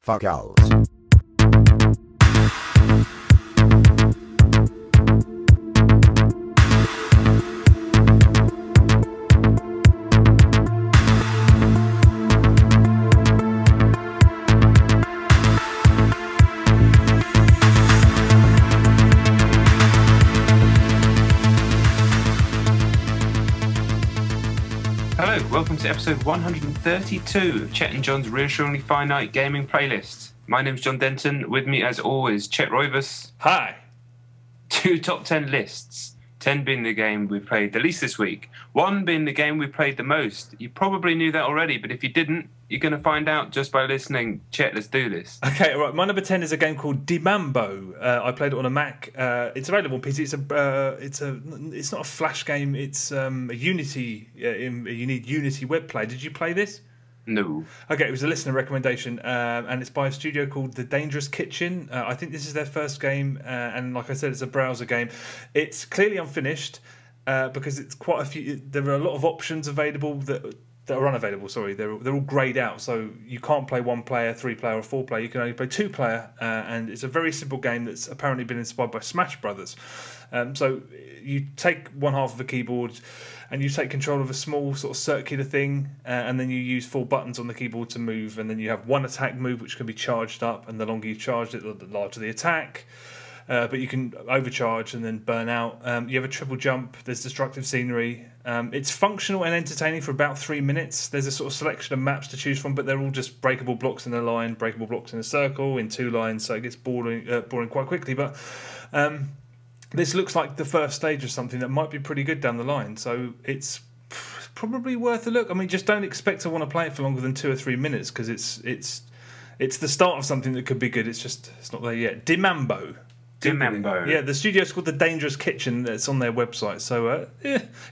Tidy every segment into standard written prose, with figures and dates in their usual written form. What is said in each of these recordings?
fuck out. Welcome to episode 132 of Chet and John's Reassuringly Finite Gaming Playlist. My name's John Denton. With me, as always, Chet Roivas. Hi. 2 top 10 lists. 10 being the game we've played the least this week. 1 being the game we played the most. You probably knew that already, but if you didn't, you're going to find out just by listening. Chet, let's do this. Okay, right. My number 10 is a game called DeMambo. I played it on a Mac. It's available on PC. It's not a Flash game. It's a Unity. You need Unity web play. Did you play this? No. Okay, it was a listener recommendation, and it's by a studio called The Dangerous Kitchen. I think this is their first game, and like I said, it's a browser game. It's clearly unfinished because it's quite a few. There are a lot of options available that are unavailable. Sorry, they're all greyed out, so you can't play 1 player, 3 player, or 4 player. You can only play 2 player, and it's a very simple game that's apparently been inspired by Smash Brothers. So you take one half of a keyboard and you take control of a small sort of circular thing, and then you use 4 buttons on the keyboard to move, and then you have one attack move which can be charged up, and the longer you charge it, the larger the attack. But you can overcharge and then burn out. You have a triple jump. There's destructive scenery. It's functional and entertaining for about 3 minutes. There's a sort of selection of maps to choose from, but they're all just breakable blocks in a line, breakable blocks in a circle, in 2 lines, so it gets boring quite quickly. But this looks like the first stage of something that might be pretty good down the line, so it's probably worth a look. I mean, just don't expect to want to play it for longer than 2 or 3 minutes, because it's the start of something that could be good. It's not there yet. DeMambo. DeMambo. Yeah, the studio's called The Dangerous Kitchen. That's on their website. So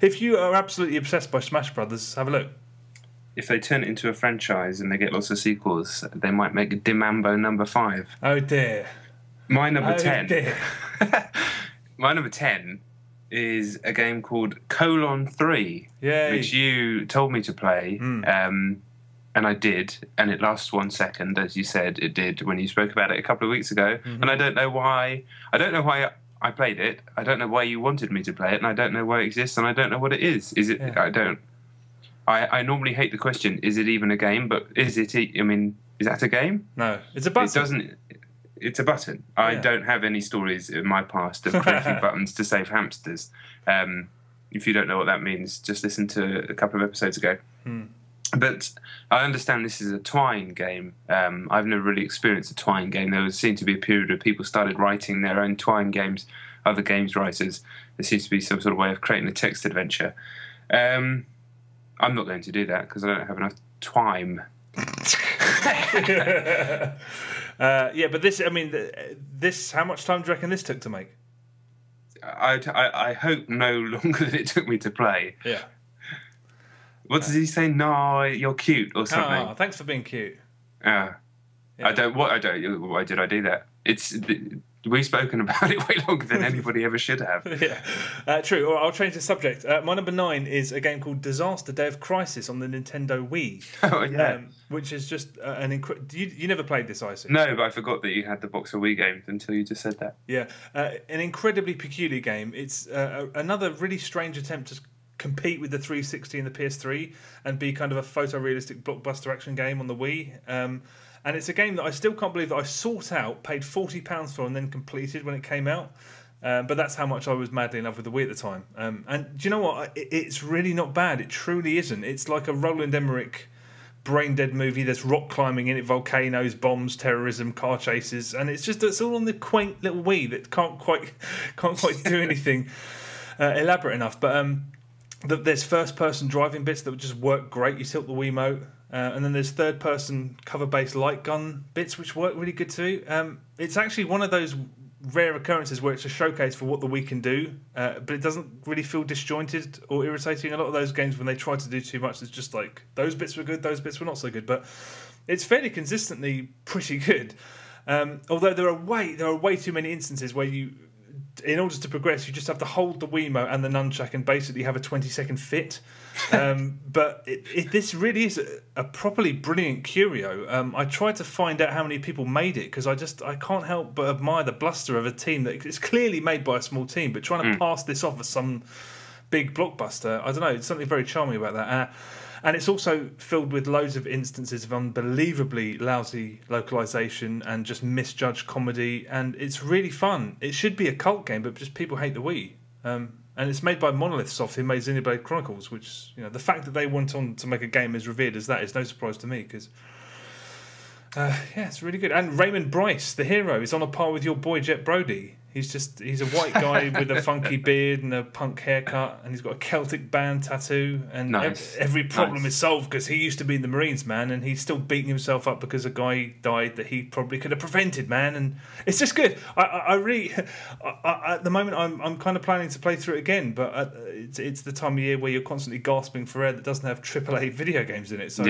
if you are absolutely obsessed by Smash Brothers, have a look. If they turn it into a franchise and they get lots of sequels, they might make a DeMambo number 5. Oh dear. My number 10. Dear. My number 10 is a game called Colon 3, which you told me to play, and I did, and it lasts 1 second, as you said it did when you spoke about it a couple of weeks ago, and I don't know why I played it, I don't know why you wanted me to play it, and I don't know why it exists, and I don't know what it is. Is it? Yeah. I normally hate the question, is it even a game, but is it, I mean, is that a game? No, it's a button. It's a button. Yeah. I don't have any stories in my past of clicking buttons to save hamsters. If you don't know what that means, just listen to a couple of episodes ago. But I understand this is a twine game. I've never really experienced a twine game. There seemed to be a period where people started writing their own twine games, other games writers. There seems to be some sort of way of creating a text adventure. I'm not going to do that because I don't have enough twine. Yeah, but this, I mean, this. How much time do you reckon this took to make? I hope no longer than it took me to play. Yeah. What does he say? No, you're cute or something. Oh, thanks for being cute. Yeah. I don't. Why did I do that? We've spoken about it way longer than anybody ever should have. Yeah, true. I'll change the subject. My number 9 is a game called Disaster Day of Crisis on the Nintendo Wii. Oh yeah, which is just an incredible. You never played this, I see. No, but I forgot that you had the box of Wii games until you just said that. Yeah, an incredibly peculiar game. It's another really strange attempt to compete with the 360 and the PS3 and be kind of a photorealistic blockbuster action game on the Wii. And it's a game that I still can't believe that I sought out, paid £40 for, and then completed when it came out. But that's how much I was madly in love with the Wii at the time. And do you know what? It's really not bad. It truly isn't. It's like a Roland Emmerich brain-dead movie. There's rock climbing in it, volcanoes, bombs, terrorism, car chases, and it's all on the quaint little Wii that can't quite do anything elaborate enough. But there's first-person driving bits that would just work great. You tilt the Wiimote. And then there's third-person cover-based light gun bits which work really good too. It's actually one of those rare occurrences where it's a showcase for what the Wii can do, but it doesn't really feel disjointed or irritating. A lot of those games, when they try to do too much, it's just like, those bits were good, those bits were not so good. But it's fairly consistently pretty good. Although there are way too many instances where you in order to progress, you just have to hold the Wiimote and the nunchuck and basically have a 20-second fit. But this really is a properly brilliant curio. I tried to find out how many people made it because I can't help but admire the bluster of a team that is clearly made by a small team, but trying to pass this off as some big blockbuster. I don't know. It's something very charming about that. And it's also filled with loads of instances of unbelievably lousy localization and just misjudged comedy, and it's really fun. It should be a cult game, but just people hate the Wii. And it's made by Monolith Soft, who made Xenoblade Chronicles, which, you know, the fact that they went on to make a game as revered as that is no surprise to me, because it's really good. And Raymond Bryce, the hero, is on a par with your boy Jet Brody. He's a white guy with a funky beard and a punk haircut, and he's got a Celtic band tattoo, and every problem is solved because he used to be in the Marines, man, and he's still beating himself up because a guy died that he probably could have prevented, man, and it's just good. I really, at the moment, I'm kind of planning to play through it again, but it's the time of year where you're constantly gasping for air that doesn't have AAA video games in it, so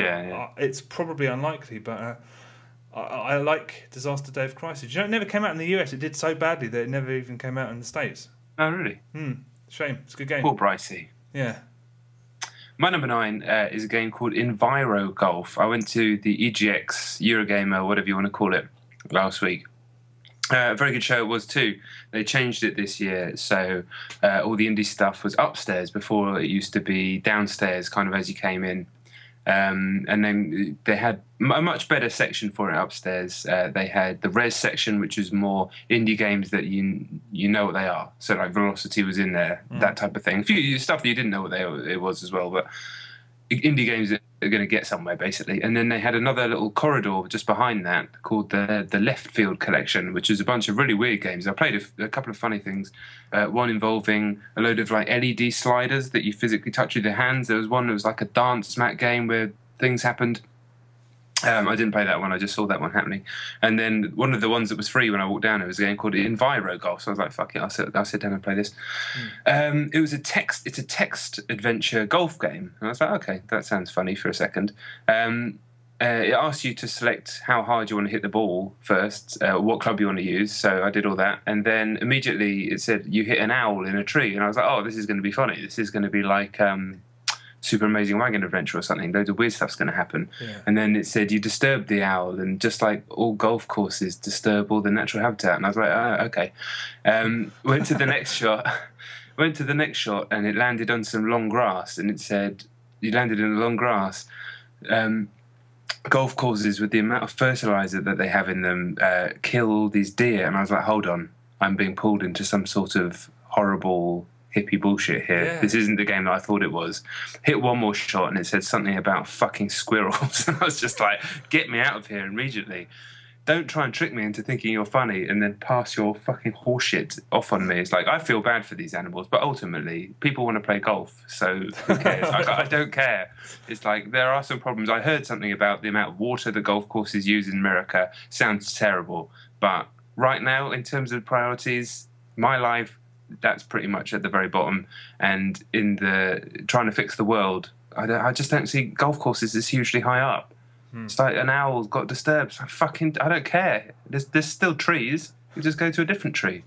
it's probably unlikely, but... I like Disaster Day of Crisis. You know, it never came out in the US. It did so badly that it never even came out in the States. Oh, really? Shame. It's a good game. Poor Brycey. Yeah. My number 9 is a game called EnviroGolf. I went to the EGX, Eurogamer, whatever you want to call it, last week. A very good show it was too. They changed it this year, so all the indie stuff was upstairs before it used to be downstairs, kind of as you came in. And then they had a much better section for it upstairs. They had the res section, which was more indie games that you know what they are. So like Velocity was in there, that type of thing. A few stuff that you didn't know what it was as well, but indie games that are going to get somewhere basically. And then they had another little corridor just behind that called the Left Field Collection, which is a bunch of really weird games. I played a couple of funny things. One involving a load of like LED sliders that you physically touch with your hands. There was one that was like a dance mat game where things happened. I didn't play that one. I just saw that one happening. And then one of the ones that was free when I walked down, it was a game called EnviroGolf. So I was like, "Fuck it, I'll sit down and play this." It was it's a text adventure golf game, and I was like, "Okay, that sounds funny for a second." It asks you to select how hard you want to hit the ball first, what club you want to use. So I did all that, and then immediately it said you hit an owl in a tree, and I was like, "Oh, this is going to be funny. This is going to be like." Super Amazing Wagon Adventure or something. Loads of weird stuff's going to happen. Yeah. And then it said you disturb the owl, and just like all golf courses disturb all the natural habitat. And I was like, okay. Went to the next shot. And it landed on some long grass, and it said you landed in the long grass. Golf courses with the amount of fertilizer that they have in them kill these deer. And I was like, hold on, I'm being pulled into some sort of horrible hippie bullshit here. Yeah. This isn't the game that I thought it was. Hit one more shot and it said something about fucking squirrels. And I was just like, get me out of here immediately. Don't try and trick me into thinking you're funny and then pass your fucking horseshit off on me. It's like, I feel bad for these animals, but ultimately, people want to play golf, so who cares? I don't care. It's like, there are some problems. I heard something about the amount of water the golf courses use in America. Sounds terrible. But right now, in terms of priorities, my life, that's pretty much at the very bottom. And in the trying to fix the world, I just don't see golf courses as hugely high up. It's like an owl got disturbed. I don't care. There's still trees. You just go to a different tree.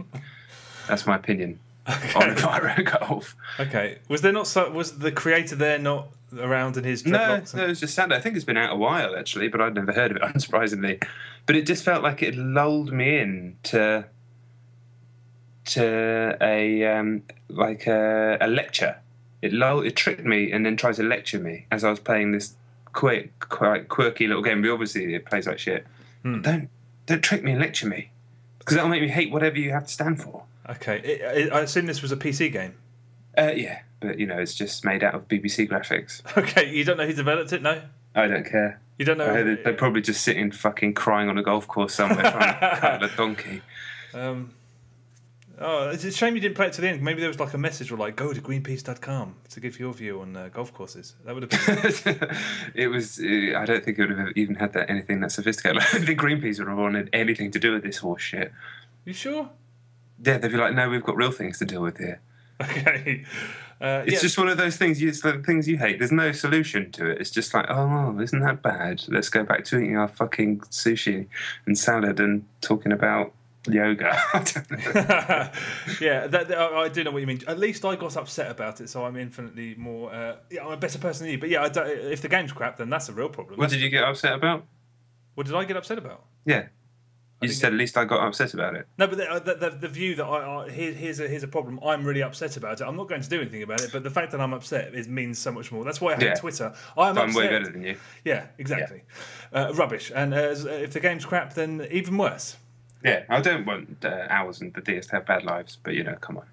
That's my opinion on EnviroGolf. Okay. Was the creator there not around in his dreadlocks? No, it was just sad. I think it's been out a while actually, but I'd never heard of it, unsurprisingly. But it just felt like it lulled me in to a lecture. It tricked me and then tried to lecture me as I was playing this quite quirky little game. But obviously it plays like shit. Don't trick me and lecture me, because that'll make me hate whatever you have to stand for. Okay, I assume this was a PC game. Yeah, but it's just made out of BBC graphics. Okay, you don't know who developed it, no? I don't care. You don't know? They're probably just sitting fucking crying on a golf course somewhere trying to cut a donkey. Oh, it's a shame you didn't play it to the end. Maybe there was like a message or like, go to greenpeace.com to give your view on golf courses. That would have been... It was... I don't think it would have even had anything that sophisticated. I don't think Greenpeace would have wanted anything to do with this horse shit. You sure? Yeah, they'd be like, no, we've got real things to deal with here. Okay. It's just one of those things, it's the things you hate. There's no solution to it. It's just like, oh, isn't that bad? Let's go back to eating our fucking sushi and salad and talking about yoga. I don't know. Yeah, I do know what you mean. At least I got upset about it, so I'm infinitely more. I'm a better person than you. But yeah, if the game's crap, then that's a real problem. What did you get upset about? What did I get upset about? Yeah. You said at least I got upset about it. No, but the view that here's a problem. I'm really upset about it. I'm not going to do anything about it, but the fact that I'm upset means so much more. That's why I hate Twitter. I'm upset. way better than you. Yeah, exactly. Yeah. Rubbish. And if the game's crap, then even worse. Yeah, I don't want Owls and the DS to have bad lives, but come on.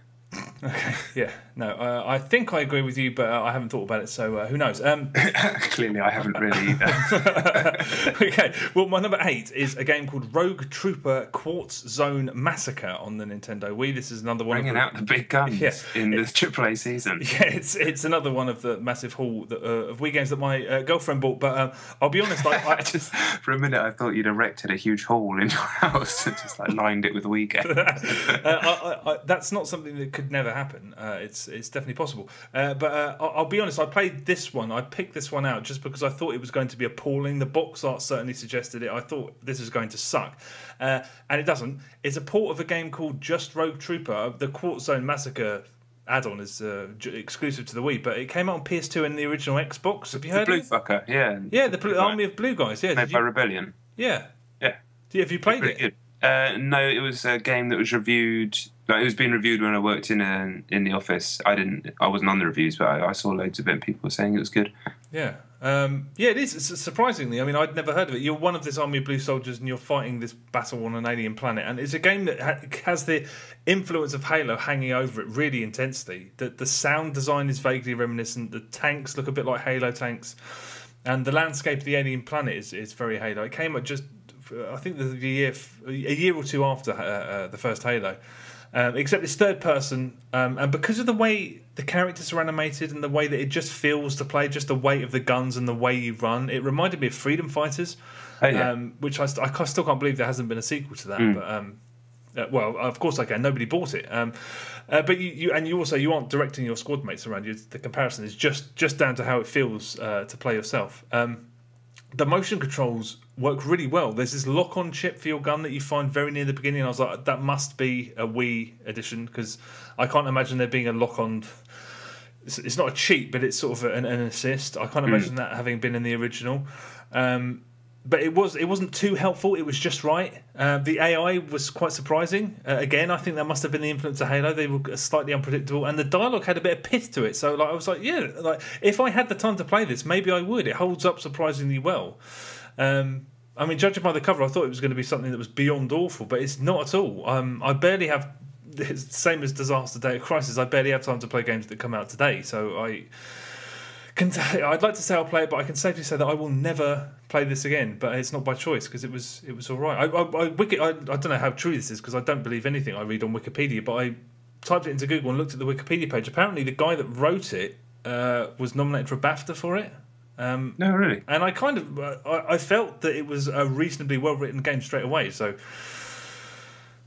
Okay, yeah, no, I think I agree with you, but I haven't thought about it, so who knows? Clearly, I haven't really either. Okay, well, my number 8 is a game called Rogue Trooper Quartz Zone Massacre on the Nintendo Wii. This is another one bringing out the big guns in the AAA season. Yeah, it's another one of the massive haul of Wii games that my girlfriend bought. But I'll be honest, I just for a minute I thought you'd erected a huge hall in your house and just lined it with Wii games. That's not something that could never happen. It's definitely possible. But I'll be honest, I played this one. I picked this one out just because I thought it was going to be appalling. The box art certainly suggested it. I thought this was going to suck. And it doesn't. It's a port of a game called Just Rogue Trooper. The Quartz Zone Massacre add-on is exclusive to the Wii, but it came out on PS2 and the original Xbox. Have you heard the blue it? fucker, yeah. Yeah, the Army of Blue guys. Yeah, made by Rebellion. Yeah. Yeah. Have you played it? Good. No, it was a game that was reviewed. Like, it was being reviewed when I worked in the office. I wasn't on the reviews, but I saw loads of it. And people were saying it was good. Yeah, it is. Surprisingly, I mean, I'd never heard of it. You're one of this army of blue soldiers, and you're fighting this battle on an alien planet. And it's a game that has the influence of Halo hanging over it really intensely. The sound design is vaguely reminiscent. The tanks look a bit like Halo tanks, and the landscape of the alien planet is very Halo. It came out just, I think, a year or two after the first Halo. Except it's third person, and because of the way the characters are animated and the way that it just feels to play, just the weight of the guns and the way you run, it reminded me of Freedom Fighters, which I still can't believe there hasn't been a sequel to that. But well, of course I can. Nobody bought it, but you aren't directing your squad mates around you. The comparison is just down to how it feels to play yourself. The motion controls work really well. There's this lock-on chip for your gun that you find very near the beginning. I was like, that must be a Wii edition, because I can't imagine there being a lock-on. It's not a cheat, but it's sort of an assist. I can't imagine that having been in the original. But it wasn't too helpful. It was just right. The AI was quite surprising. Again, I think that must have been the influence of Halo. They were slightly unpredictable, and the dialogue had a bit of pith to it. So I was like, yeah, if I had the time to play this, maybe I would. It holds up surprisingly well. I mean, judging by the cover, I thought it was going to be something that was beyond awful, but it's not at all. I barely have. Same as Disaster Day of Crisis. I barely have time to play games that come out today. So I'd like to say I'll play it, but I can safely say that I will never play this again. But it's not by choice, because it was all right. I don't know how true this is, because I don't believe anything I read on Wikipedia. But I typed it into Google and looked at the Wikipedia page. Apparently, the guy that wrote it was nominated for a BAFTA for it. No, really. And I kind of I felt that it was a reasonably well written game straight away. So,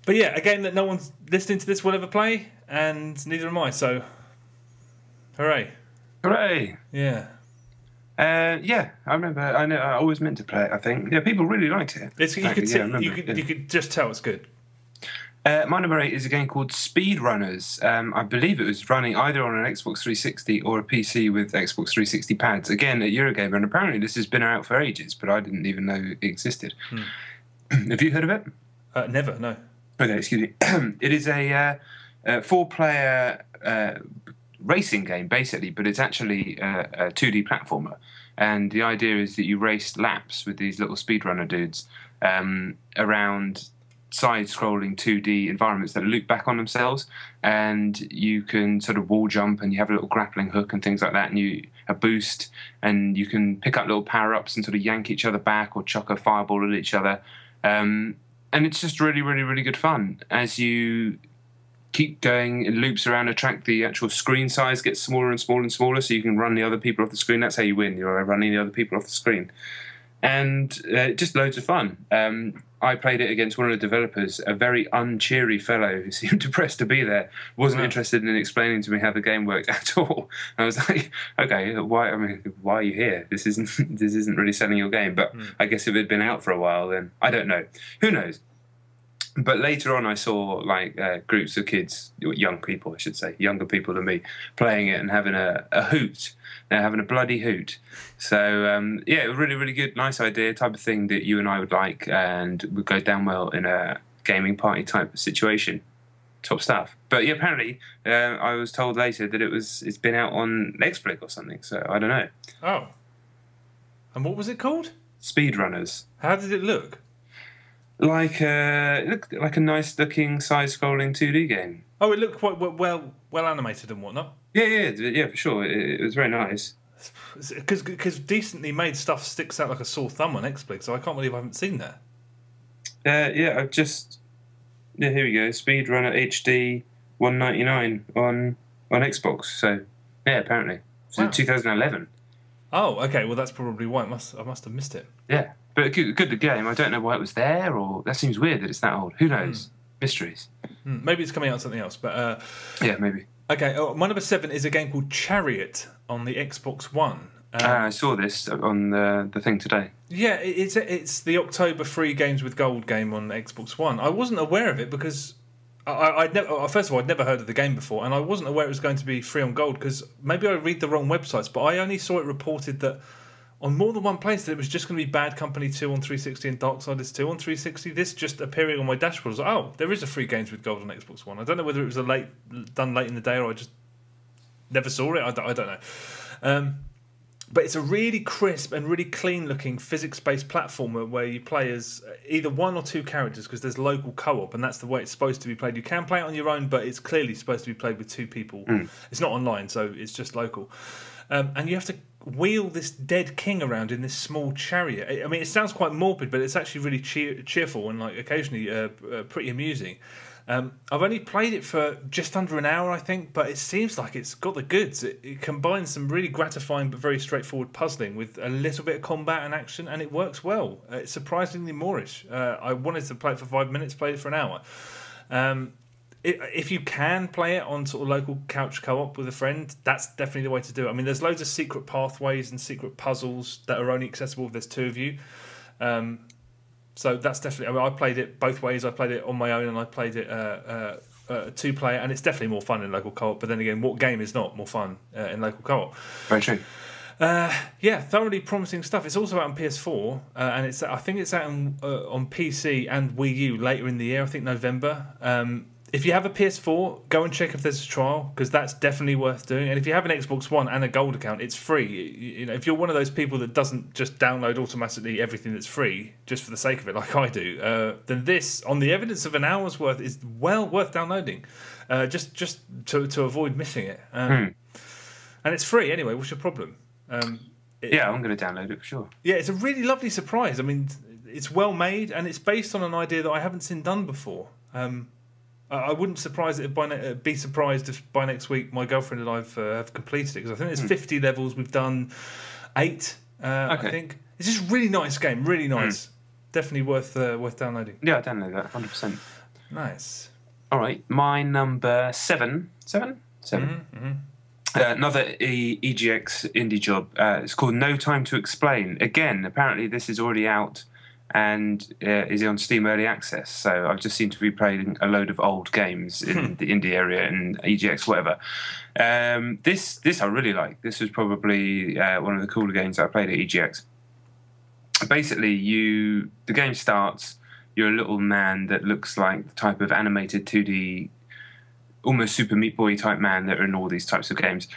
but yeah, a game that no one's listening to this will ever play, and neither am I. So, hooray! Hooray! Yeah. Yeah, I remember. I always meant to play it. I think. Yeah, people really liked it. You could just tell it's good. My number 8 is a game called Speedrunners. I believe it was running either on an Xbox 360 or a PC with Xbox 360 pads. Again, at Eurogamer, and apparently this has been out for ages, but I didn't even know it existed. Have you heard of it? Never, no. Okay, excuse me. It is a 4-player racing game, basically, but it's actually a 2D platformer. And the idea is that you race laps with these little speedrunner dudes around side-scrolling 2D environments that loop back on themselves, and you can sort of wall jump, and you have a little grappling hook and things like that, and a boost, and you can pick up little power-ups and sort of yank each other back or chuck a fireball at each other. And it's just really, really, really good fun. As you keep going in loops around a track, the actual screen size gets smaller and smaller and smaller, so you can run the other people off the screen. That's how you win. You're running the other people off the screen. And just loads of fun. I played it against one of the developers, a very uncheery fellow who seemed depressed to be there, wasn't interested in explaining to me how the game worked at all. I was like, okay, why are you here? This isn't really selling your game. But I guess if it had been out for a while, then I don't know. Who knows? But later on, I saw like groups of kids, young people, I should say, younger people than me, playing it and having a hoot. They're having a bloody hoot. So yeah, really, really good, nice idea, type of thing that you and I would like, and would go down well in a gaming party type of situation. Top stuff. But yeah, apparently, I was told later that it's been out on Netflix or something. So I don't know. Oh. And what was it called? Speedrunners. How did it look? Like it looked like a nice-looking side-scrolling 2D game. Oh, it looked quite well animated and whatnot. Yeah, for sure. It was very nice. Because decently made stuff sticks out like a sore thumb on Xbox, so I can't believe I haven't seen that. Yeah, I've just... Yeah, here we go. Speedrunner HD 199 on Xbox. So, yeah, apparently. So Wow. 2011. Oh, okay. Well, that's probably why I must have missed it. Yeah, but good game. I don't know why it was there, or that seems weird that it's that old. Who knows? Mysteries. Maybe it's coming out on something else, but... yeah, maybe. Okay, my number 7 is a game called Chariot on the Xbox One. I saw this on the thing today. Yeah, it's the October free games with gold game on Xbox One. I wasn't aware of it because first of all, I'd never heard of the game before, and I wasn't aware it was going to be free on gold because maybe I read the wrong websites, but I only saw it reported that on more than one place that it was just going to be Bad Company 2 on 360 and Darksiders 2 on 360. This just appearing on my dashboard. I was like, oh, there is a free games with gold on Xbox One. I don't know whether it was done late in the day or I just never saw it. I don't know. But it's a really crisp and really clean-looking physics-based platformer where you play as either one or two characters because there's local co-op, and that's the way it's supposed to be played. You can play it on your own, but it's clearly supposed to be played with two people. It's not online, so it's just local. And you have to wheel this dead king around in this small chariot. I mean, it sounds quite morbid, but it's actually really cheerful and like occasionally pretty amusing. I've only played it for just under an hour, I think, but it seems like it's got the goods. It combines some really gratifying but very straightforward puzzling with a little bit of combat and action, and it works well. It's surprisingly Moorish. I wanted to play it for 5 minutes, played it for an hour. If you can play it on sort of local couch co-op with a friend, that's definitely the way to do it. I mean, there's loads of secret pathways and secret puzzles that are only accessible if there's two of you. So that's definitely... I mean, I played it both ways. I played it on my own and I played it two-player, and it's definitely more fun in local co-op. But then again, what game is not more fun in local co-op? Very true. Yeah, thoroughly promising stuff. It's also out on PS4, and I think it's out on PC and Wii U later in the year, I think November. If you have a PS4, go and check if there's a trial, because that's definitely worth doing. And if you have an Xbox One and a gold account, it's free. You know, if you're one of those people that doesn't just download automatically everything that's free just for the sake of it, like I do, then this, on the evidence of an hour's worth, is well worth downloading, just to avoid missing it. And it's free anyway. What's your problem? Yeah, I'm going to download it for sure. Yeah, it's a really lovely surprise. I mean, it's well made, and it's based on an idea that I haven't seen done before. I wouldn't be surprised if by next week my girlfriend and I have completed it, because I think there's 50 levels. We've done 8, I think. It's just a really nice game, really nice. Definitely worth downloading. Yeah, I'll download that, 100%. Nice. All right, my number 7. Another EGX indie job. It's called No Time to Explain. Again, apparently this is already out and is on Steam Early Access. So I've just seemed to be playing a load of old games in the indie area and EGX, whatever. This I really like. This was probably one of the cooler games that I played at EGX. Basically, the game starts. You're a little man that looks like the type of animated 2D, almost Super Meat Boy type man that are in all these types of games.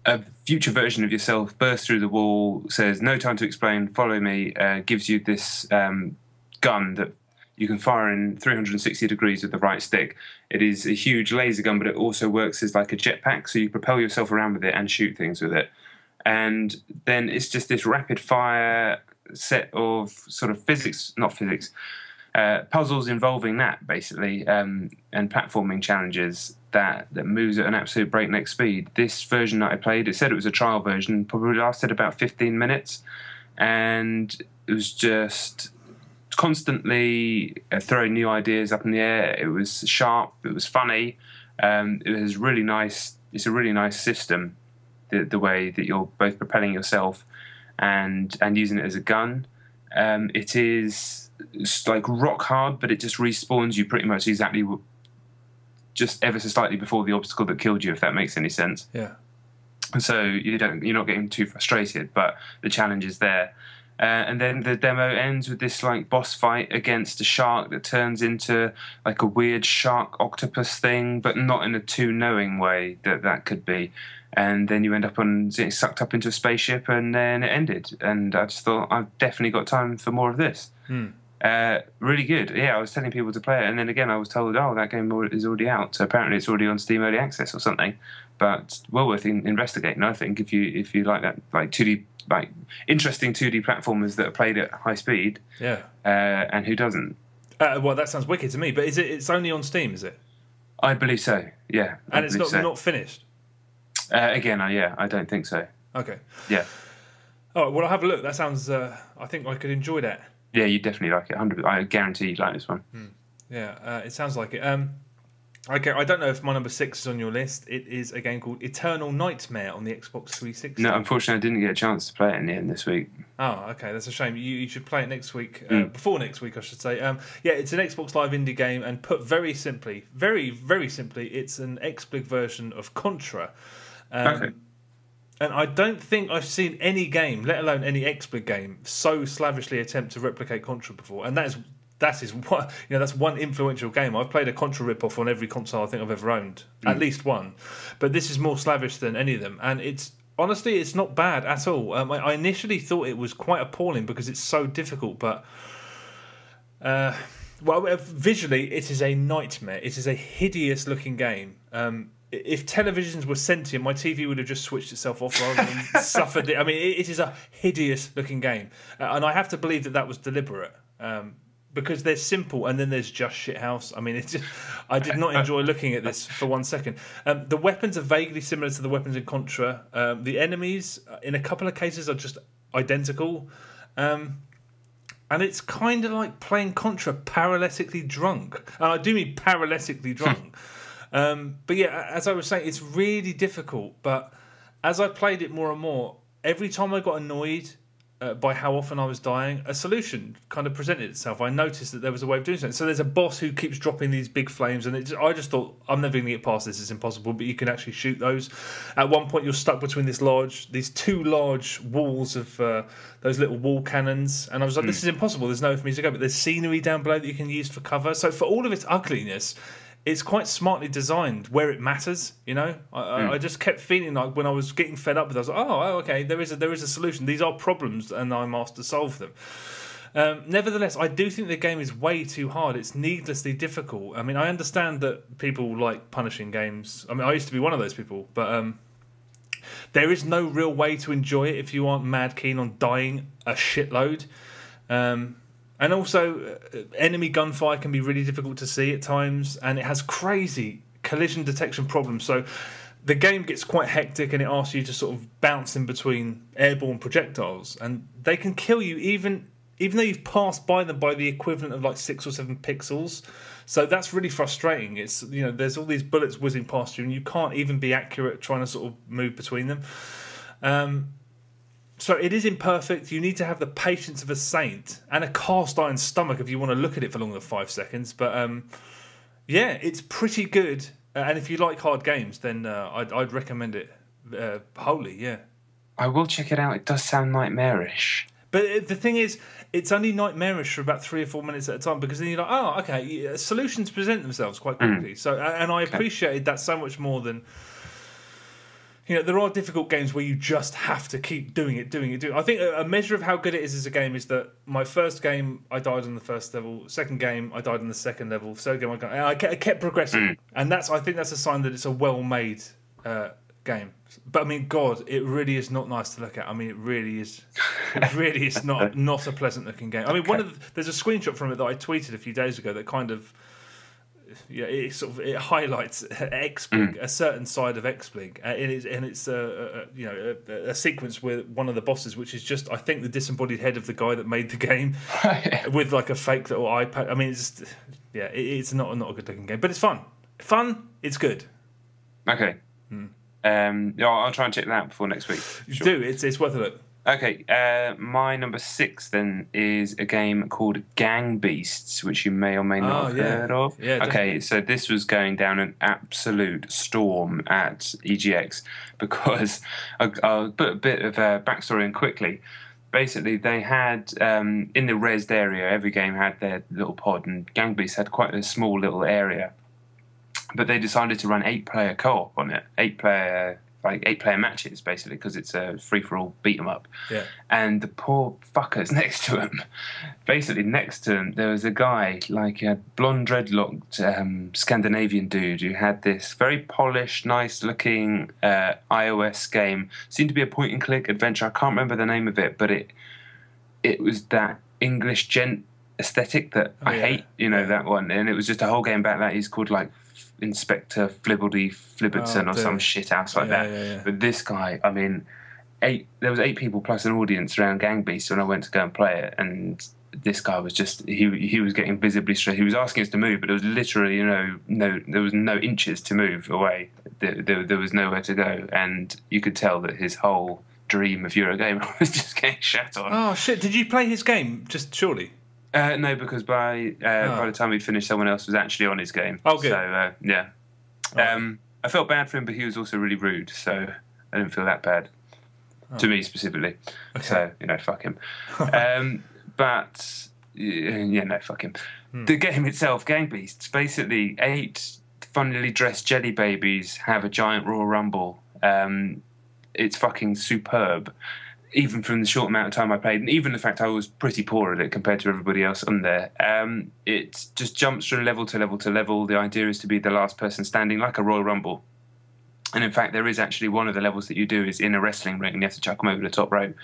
A future version of yourself bursts through the wall, says, "No time to explain, follow me," gives you this gun that you can fire in 360 degrees with the right stick. It is a huge laser gun, but it also works as like a jetpack, so you propel yourself around with it and shoot things with it. And then it's just this rapid-fire set of sort of puzzles involving that, basically, and platforming challenges that moves at an absolute breakneck speed. This version that I played, it said it was a trial version, probably lasted about 15 minutes, and it was just constantly throwing new ideas up in the air. It was sharp, it was funny, it was really nice. It's a really nice system, the way that you're both propelling yourself and using it as a gun. It is it's like rock hard, but it just respawns you pretty much exactly just ever so slightly before the obstacle that killed you, if that makes any sense. Yeah. So you're not getting too frustrated, but the challenge is there. And then the demo ends with this like boss fight against a shark that turns into like a weird shark octopus thing, but not in a too knowing way that could be. And then you end up getting sucked up into a spaceship, and then it ended. And I just thought, I've definitely got time for more of this. Really good. Yeah, I was telling people to play it, and then again I was told, oh, that game is already out. So apparently it's already on Steam Early Access or something. But well worth investigating, I think, if you like that, like 2D, like interesting 2D platformers that are played at high speed. Yeah. And who doesn't? Well, that sounds wicked to me. But it's only on Steam, is it? I believe so. Yeah. And it's not finished. Again, I don't think so. Okay. Yeah. All right. Well, I'll have a look. That sounds. I think I could enjoy that. Yeah, you definitely like it. 100%. I guarantee you'd like this one. Yeah. It sounds like it. Okay, I don't know if my number 6 is on your list. It is a game called Eternal Nightmare on the Xbox 360. No, unfortunately, I didn't get a chance to play it in the end this week. Oh, okay, that's a shame. You should play it next week, before next week, I should say. Yeah, it's an Xbox Live indie game, and put very simply, very, very simply, it's an XSplig version of Contra. Okay. And I don't think I've seen any game, let alone any XSplig game, so slavishly attempt to replicate Contra before. And that is what, that's one influential game. I've played a Contra ripoff on every console I think I've ever owned, at least one. But this is more slavish than any of them, and honestly, it's not bad at all. I initially thought it was quite appalling because it's so difficult, but visually, it is a nightmare. It is a hideous-looking game. If televisions were sentient, my TV would have just switched itself off rather than suffered it. I mean, it is a hideous-looking game, and I have to believe that was deliberate. Because they're simple, and then there's just shithouse. I mean, I did not enjoy looking at this for 1 second. The weapons are vaguely similar to the weapons in Contra. The enemies, in a couple of cases, are just identical. And it's kind of like playing Contra paralytically drunk. And I do mean paralytically drunk. But yeah, as I was saying, it's really difficult. But as I played it more and more, every time I got annoyed by how often I was dying, a solution kind of presented itself. I noticed that there was a way of doing something. So there's a boss who keeps dropping these big flames, and I just thought, I'm never going to get past this, it's impossible, but you can actually shoot those. At one point, you're stuck between these two large walls of those little wall cannons, and I was like, this is impossible, there's nowhere for me to go, but there's scenery down below that you can use for cover. So for all of its ugliness, it's quite smartly designed where it matters, I just kept feeling like when I was getting fed up with it, I was like, oh, okay, there is a solution. These are problems, and I'm asked to solve them. Nevertheless, I do think the game is way too hard. It's needlessly difficult. I mean, I understand that people like punishing games. I mean, I used to be one of those people, but there is no real way to enjoy it if you aren't mad keen on dying a shitload. And also, enemy gunfire can be really difficult to see at times, and it has crazy collision detection problems. So the game gets quite hectic, and it asks you to sort of bounce in between airborne projectiles, and they can kill you even though you've passed by them by the equivalent of like 6 or 7 pixels. So that's really frustrating. It's there's all these bullets whizzing past you, and you can't even be accurate trying to sort of move between them. So it is imperfect. You need to have the patience of a saint and a cast iron stomach if you want to look at it for longer than 5 seconds. But yeah, it's pretty good. And if you like hard games, then I'd recommend it wholly. Yeah, I will check it out. It does sound nightmarish. But the thing is, it's only nightmarish for about 3 or 4 minutes at a time, because then you're like, oh, okay, solutions present themselves quite quickly. So, and I appreciated that so much more than. There are difficult games where you just have to keep doing it. I think a measure of how good it is as a game is that my first game, I died on the first level. Second game, I died on the second level. Third game, I kept progressing. And I think that's a sign that it's a well-made game. But I mean, God, it really is not nice to look at. I mean, it really is not a pleasant-looking game. I mean, there's a screenshot from it that I tweeted a few days ago that kind of... Yeah, it highlights XSplig, a certain side of XSplig, and it's a sequence with one of the bosses, which is just, I think, the disembodied head of the guy that made the game, with like a fake little iPad. I mean, it's not a good looking game, but it's fun. It's good. Okay. I'll try and check that out before next week. Sure. Do it's worth a look. Okay, my number 6 then is a game called Gang Beasts, which you may or may not have heard of. Yeah, okay, definitely. so this was going down an absolute storm at EGX because I'll put a bit of a backstory in quickly. Basically, they had in the rezzed area, every game had their little pod, and Gang Beasts had quite a small little area. But they decided to run 8-player co-op on it, 8-player matches basically, because it's a free-for-all beat 'em up. Yeah. And the poor fuckers next to him, basically next to him, there was a guy like a blonde dreadlocked Scandinavian dude who had this very polished, nice-looking iOS game. Seemed to be a point-and-click adventure. I can't remember the name of it, but it was that English gent aesthetic that I hate. That one, and it was just a whole game about that. He's called like Inspector Flibbledy Flibberton or some shit else like that. Yeah. But this guy, I mean, there was 8 people plus an audience around Gang Beasts when I went to go and play it, and this guy was just he was getting visibly stressed. He was asking us to move, but there was literally there was no inches to move away. There was nowhere to go, and you could tell that his whole dream of Eurogamer was just getting shat on. Oh shit! Did you play his game? Just surely. No, because by the time we finished, someone else was actually on his game. Oh, good. So, yeah. I felt bad for him, but he was also really rude, so I didn't feel that bad. To me, specifically. Okay. So, fuck him. But, no, fuck him. The game itself, Gang Beasts, basically 8 funnily dressed jelly babies have a giant Royal Rumble. It's fucking superb. Even from the short amount of time I played, and even the fact I was pretty poor at it compared to everybody else on there, it just jumps from level to level to level. The idea is to be the last person standing, like a Royal Rumble. And in fact, there is actually one of the levels that you do is in a wrestling ring, and you have to chuck them over the top rope.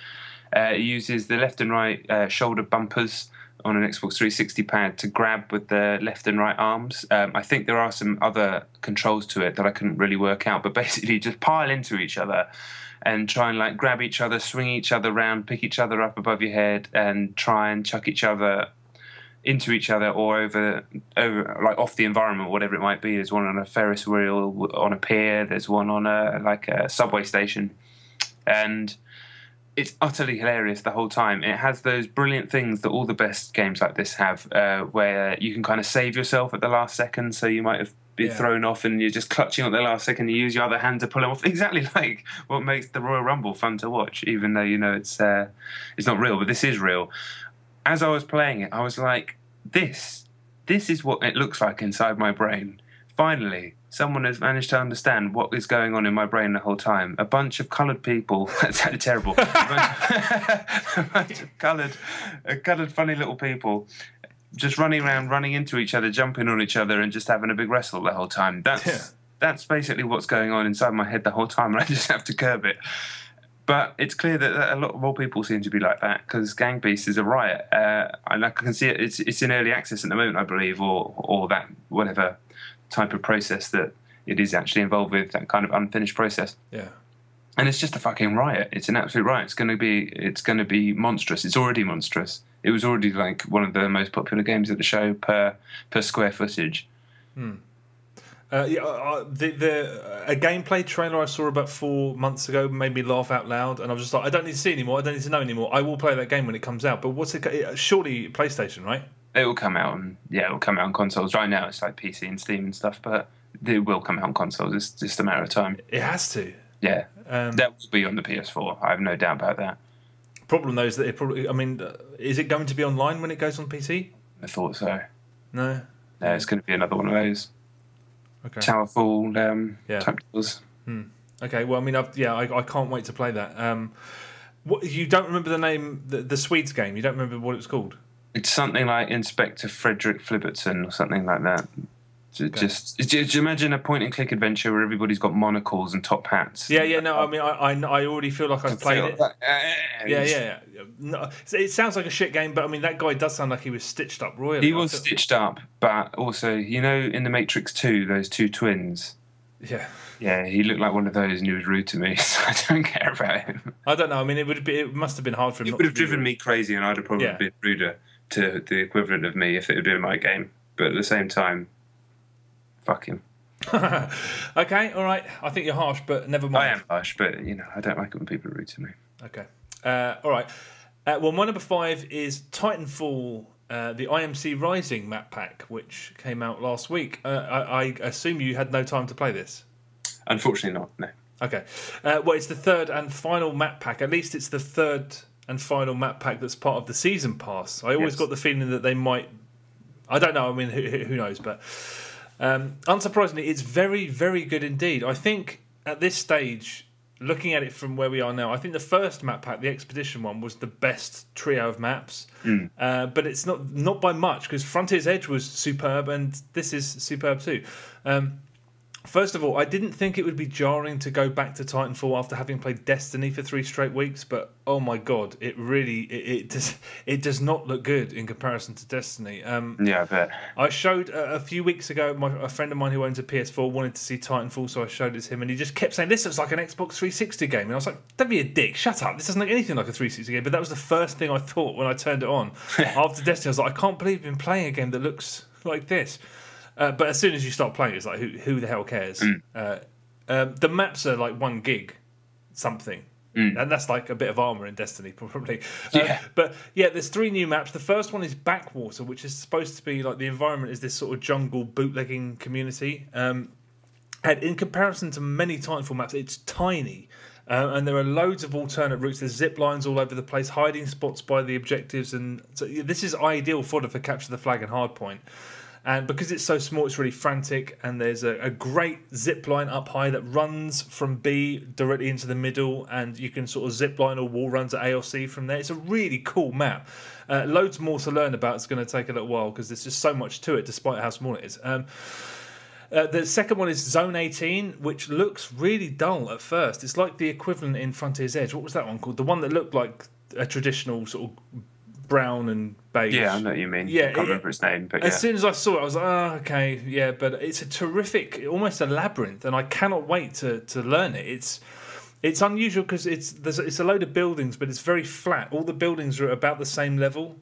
It uses the left and right shoulder bumpers on an Xbox 360 pad to grab with the left and right arms. I think there are some other controls to it that I couldn't really work out, but basically just pile into each other and try and like grab each other, swing each other around, pick each other up above your head, and try and chuck each other into each other or over like off the environment, whatever it might be. There's one on a Ferris wheel on a pier. There's one on a subway station, and it's utterly hilarious the whole time. It has those brilliant things that all the best games like this have, where you can kind of save yourself at the last second. So you might have been thrown off and you're just clutching at the last second. You use your other hand to pull them off. Exactly like what makes the Royal Rumble fun to watch, even though it's not real, but this is real. As I was playing it, I was like, this is what it looks like inside my brain. Finally, someone has managed to understand what is going on in my brain the whole time. A bunch of coloured people. That sounded terrible. A bunch of coloured, funny little people just running around, running into each other, jumping on each other, and just having a big wrestle the whole time. That's basically what's going on inside my head the whole time, and I just have to curb it. But it's clear that a lot more people seem to be like that, because Gang Beasts is a riot. And I can see it's in early access at the moment, I believe, or that whatever type of process that it is actually involved with, that kind of unfinished process. Yeah. And it's just a fucking riot. It's an absolute riot. It's going to be monstrous. It's already monstrous. It was already like one of the most popular games at the show per square footage. A gameplay trailer I saw about 4 months ago made me laugh out loud, and I was just like, I don't need to see anymore. I don't need to know anymore. I will play that game when it comes out. But what's it? Surely PlayStation, right? It will come out, it will come out on consoles. Right now, it's like PC and Steam and stuff, but it will come out on consoles. It's just a matter of time. It has to. Yeah, that will be on the PS4. I have no doubt about that. Problem though is that it probably. I mean, is it going to be online when it goes on PC? I thought so. No. No, it's going to be another one of those. Okay. Towerfall type deals. Okay. Well, I mean, I can't wait to play that. What you don't remember the name, the Swedes game? You don't remember what it was called? It's something like Inspector Frederick Flibberton or something like that. Okay. Just imagine a point-and-click adventure where everybody's got monocles and top hats. Yeah. No, I mean, I already feel like I've played it. Yeah. No, it sounds like a shit game, but I mean, that guy does sound like he was stitched up royally. He was stitched up, but also, in The Matrix 2, those two twins. Yeah. Yeah, he looked like one of those, and he was rude to me, so I don't care about him. I don't know. I mean, it must have been hard for him. It would have driven me crazy, and I'd have probably been ruder to the equivalent of me if it had been my game. But at the same time, fuck him. Okay, all right. I think you're harsh, but never mind. I am harsh, but I don't like it when people are rude to me. Okay. All right. Well, my number 5 is Titanfall, the IMC Rising map pack, which came out last week. I assume you had no time to play this. Unfortunately not, no. Okay. Well, it's the third and final map pack. At least it's the third and final map pack that's part of the season pass. I always got the feeling that they might... I don't know. I mean, who knows? But unsurprisingly, it's very, very good indeed. I think at this stage, looking at it from where we are now, I think the first map pack, the Expedition one, was the best trio of maps. But it's not by much, because Frontier's Edge was superb, and this is superb too. First of all, I didn't think it would be jarring to go back to Titanfall after having played Destiny for 3 straight weeks, but oh my god, it really it does not look good in comparison to Destiny. Yeah, I bet. I showed a few weeks ago, a friend of mine who owns a PS4 wanted to see Titanfall, so I showed it to him, and he just kept saying, "This looks like an Xbox 360 game," and I was like, "Don't be a dick, shut up! This doesn't look anything like a 360 game." But that was the first thing I thought when I turned it on after Destiny. I was like, "I can't believe I've been playing a game that looks like this." But as soon as you start playing, it's like, who the hell cares? The maps are like 1 gig something. And that's like a bit of armour in Destiny, probably. But yeah, there's 3 new maps. The first one is Backwater, which is supposed to be like the environment is this sort of jungle bootlegging community. And in comparison to many Titanfall maps, it's tiny. And there are loads of alternate routes. There's zip lines all over the place, hiding spots by the objectives. And so this is ideal fodder for Capture the Flag and Hardpoint. And because it's so small, it's really frantic. And there's a great zip line up high that runs from B directly into the middle. And you can sort of zip line or wall runs at A or C from there. It's a really cool map. Loads more to learn about. It's going to take a little while because there's just so much to it, despite how small it is. The second one is Zone 18, which looks really dull at first. It's like the equivalent in Frontier's Edge. What was that one called? The one that looked like a traditional sort of brown and beige. Yeah, I know what you mean. Yeah, I can't remember its name, but yeah. As soon as I saw it, I was like, oh, okay, yeah, but it's a terrific, almost a labyrinth, and I cannot wait to learn it. It's unusual because it's a load of buildings, but it's very flat. All the buildings are about the same level,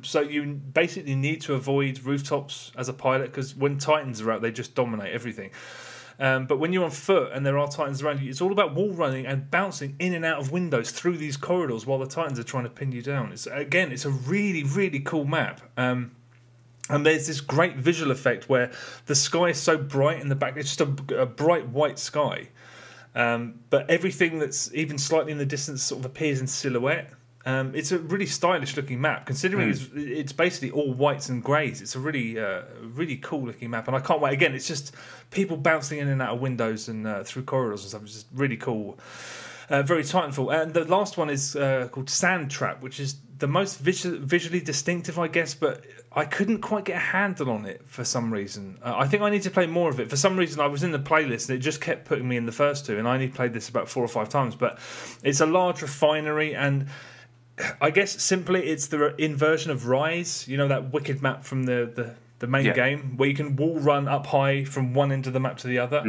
so you basically need to avoid rooftops as a pilot because when Titans are out, they just dominate everything. But when you're on foot and there are Titans around you, it's all about wall running and bouncing in and out of windows through these corridors while the Titans are trying to pin you down. It's a really, really cool map. And there's this great visual effect where the sky is so bright in the back. It's just a bright white sky. But everything that's even slightly in the distance sort of appears in silhouette. It's a really stylish looking map, considering it's basically all whites and greys. It's a really, really cool looking map, and I can't wait. Again, it's just people bouncing in and out of windows and through corridors and stuff. It's just really cool, very Titanfall. And the last one is called Sand Trap, which is the most visually distinctive, I guess, but I couldn't quite get a handle on it for some reason. I think I need to play more of it. For some reason, I was in the playlist and it just kept putting me in the first 2, and I only played this about 4 or 5 times. But it's a large refinery, and I guess simply it's the inversion of Rise, you know, that wicked map from the main game where you can wall run up high from one end of the map to the other.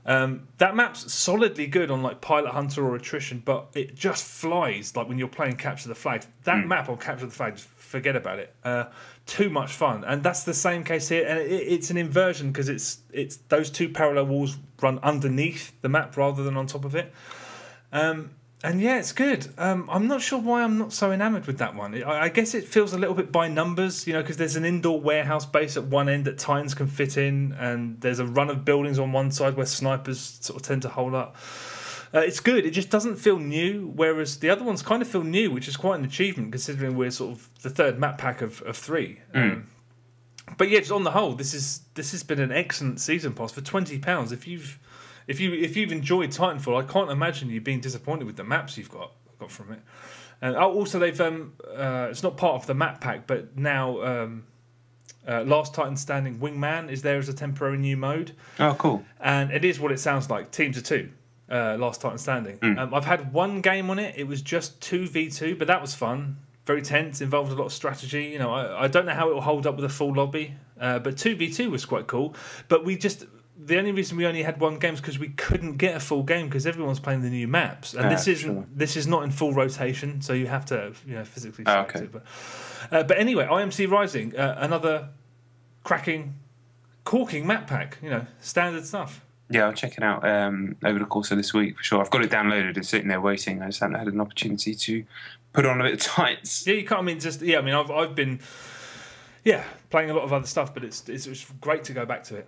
That map's solidly good on like Pilot Hunter or Attrition, but it just flies like when you're playing Capture the Flag. That map on Capture the Flag, just forget about it. Too much fun, and that's the same case here. And it's an inversion because it's those 2 parallel walls run underneath the map rather than on top of it. And yeah, it's good. I'm not sure why I'm not so enamoured with that one. I guess it feels a little bit by numbers, you know, because there's an indoor warehouse base at one end that Titans can fit in, and there's a run of buildings on one side where snipers sort of tend to hold up. It's good. It just doesn't feel new, whereas the other ones kind of feel new, which is quite an achievement considering we're sort of the 3rd map pack of 3. But yeah, just on the whole, this has been an excellent season pass for £20. If you've enjoyed Titanfall, I can't imagine you being disappointed with the maps you've got from it. And also, they've it's not part of the map pack, but now Last Titan Standing Wingman is there as a temporary new mode. Oh, cool! And it is what it sounds like. Teams of 2, Last Titan Standing. I've had 1 game on it. It was just 2v2, but that was fun. Very tense. Involved a lot of strategy. You know, I don't know how it will hold up with a full lobby, but 2v2 was quite cool. But the only reason we only had 1 game is because we couldn't get a full game because everyone's playing the new maps, and this is not in full rotation, so you have to physically select it. But anyway, IMC Rising, another cracking, corking map pack, standard stuff. Yeah, I'll check it out over the course of this week for sure. I've got it downloaded. It's sitting there waiting. I just haven't had an opportunity to put on a bit of tights. Yeah, you can't. I mean, I've been playing a lot of other stuff, but it's great to go back to it.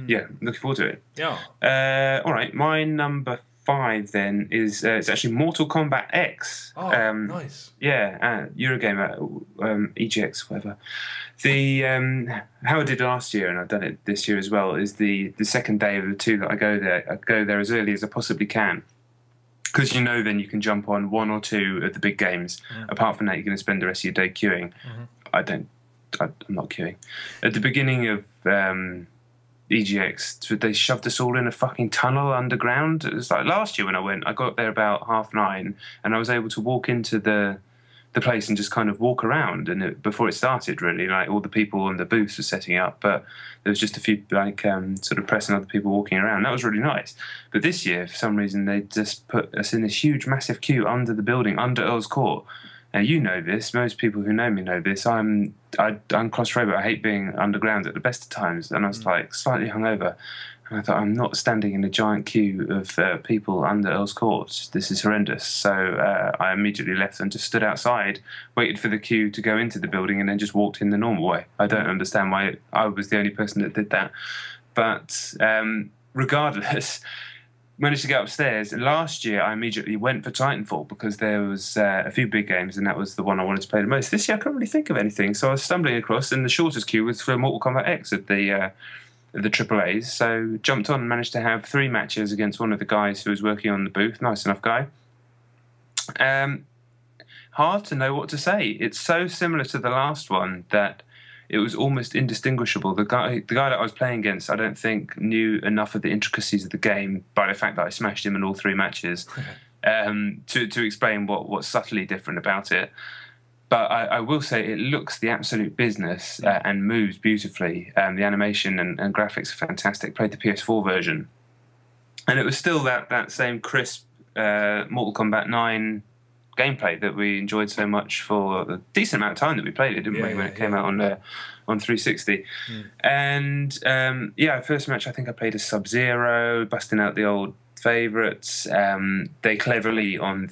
Yeah, looking forward to it. Yeah. All right, my number 5 then is it's actually Mortal Kombat X. Oh, nice. Yeah, Eurogamer, EGX, whatever. The how I did last year, and I've done it this year as well, is the second day of the 2 that I go there. I go there as early as I possibly can, because then you can jump on 1 or 2 of the big games. Apart from that, you're going to spend the rest of your day queuing. I'm not queuing. At the beginning of EGX, they shoved us all in a fucking tunnel underground. It was like last year when I went, I got there about 9:30, and I was able to walk into the place and just kind of walk around. And before it started, really, like all the people on the booths were setting up, but there was just a few like sort of press and other people walking around. That was really nice. But this year, for some reason, they just put us in this huge, massive queue under the building, under Earl's Court. Now, you know this. Most people who know me know this. I'm claustrophobic. I hate being underground at the best of times. And I was like slightly hungover. And I thought, I'm not standing in a giant queue of people under Earl's Court. This is horrendous. So I immediately left and just stood outside, waited for the queue to go into the building, and then just walked in the normal way. I don't understand why I was the only person that did that. But regardless, managed to get upstairs. Last year, I immediately went for Titanfall because there was a few big games, and that was the one I wanted to play the most. This year, I couldn't really think of anything, so I was stumbling across, and the shortest queue was for Mortal Kombat X at the AAAs. So jumped on and managed to have 3 matches against one of the guys who was working on the booth. Nice enough guy. Hard to know what to say. It's so similar to the last one that it was almost indistinguishable. The guy that I was playing against, I don't think knew enough of the intricacies of the game by the fact that I smashed him in all 3 matches to explain what's subtly different about it. But I will say it looks the absolute business and moves beautifully. The animation and graphics are fantastic. Played the PS4 version, and it was still that same crisp Mortal Kombat 9 gameplay that we enjoyed so much for a decent amount of time that we played it, didn't we, when it came out on 360. And first match I think I played as Sub-Zero, busting out the old favourites. They cleverly on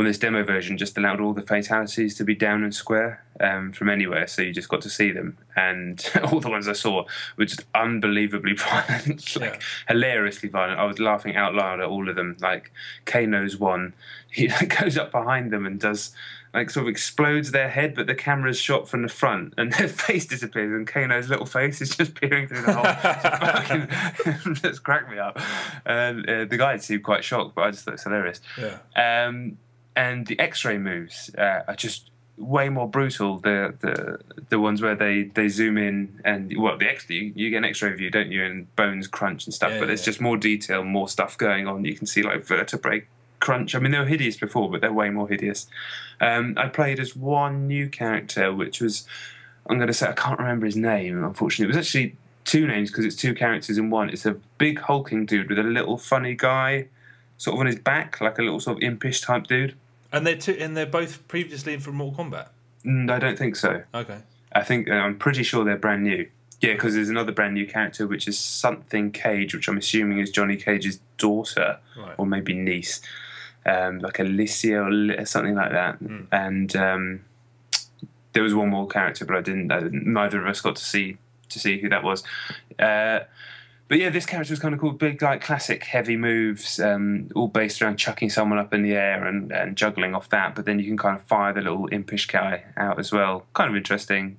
this demo version just allowed all the fatalities to be down and square from anywhere, so you just got to see them, and all the ones I saw were just unbelievably violent, hilariously violent. I was laughing out loud at all of them. Like Kano's one, he goes up behind them and does sort of explodes their head, but the camera's shot from the front and their face disappears, and Kano's little face is just peering through the hole. Just cracked me up. And the guy seemed quite shocked, but I just thought it's hilarious. And the X-ray moves are just way more brutal. The ones where they zoom in and you get an X-ray view, don't you? And bones crunch and stuff. But there's just more detail, more stuff going on. You can see like vertebrae crunch. I mean, they were hideous before, but they're way more hideous. I played as one new character, which was, I'm going to say, I can't remember his name. Unfortunately, it was actually 2 names because it's 2 characters in one. It's a big hulking dude with a little funny guy, sort of on his back, like a little sort of impish type dude. And they're both previously in from Mortal Kombat? I don't think so. Okay. I think I'm pretty sure they're brand new. Yeah, because there's another brand new character which is something Cage, which I'm assuming is Johnny Cage's daughter or maybe niece, like Alicia or something like that. And there was one more character, but neither of us got to see who that was. But yeah, this character was kind of cool. Big, like, classic heavy moves, all based around chucking someone up in the air and juggling off that. But then you can kind of fire the little impish guy out as well. Kind of interesting.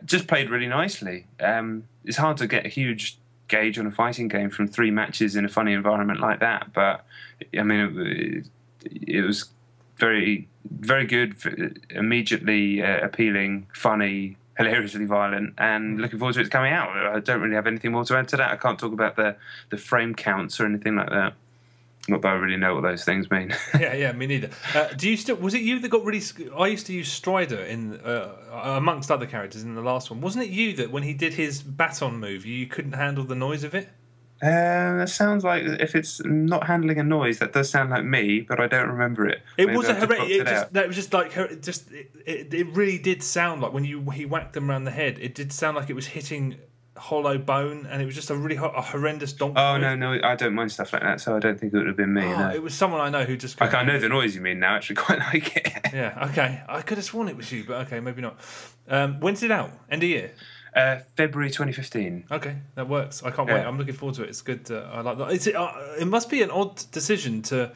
Just played really nicely. It's hard to get a huge gauge on a fighting game from 3 matches in a funny environment like that. But, I mean, it was very, very good, immediately appealing, funny, hilariously violent, and looking forward to it coming out. I don't really have anything more to add to that. I can't talk about the frame counts or anything like that. Not that I really know what those things mean. Yeah, me neither. Do you still? Was it you that got really? I used to use Strider in amongst other characters in the last one. Wasn't it you that when he did his baton move, you couldn't handle the noise of it? That sounds like, if it's not handling a noise, that does sound like me, but I don't remember it. It wasn't horrendous. It was just like it really did sound like when he whacked them around the head. It did sound like it was hitting hollow bone, and it was just a really a horrendous donk. Oh no, I don't mind stuff like that, so I don't think it would have been me. No. It was someone I know who just. I know the noise you mean now. Actually, quite like it. Yeah. Okay. I could have sworn it was you, but okay, maybe not. When's it out? End of year. February 2015. Okay, that works. I can't wait. I'm looking forward to it. It's good. I like that. It must be an odd decision to,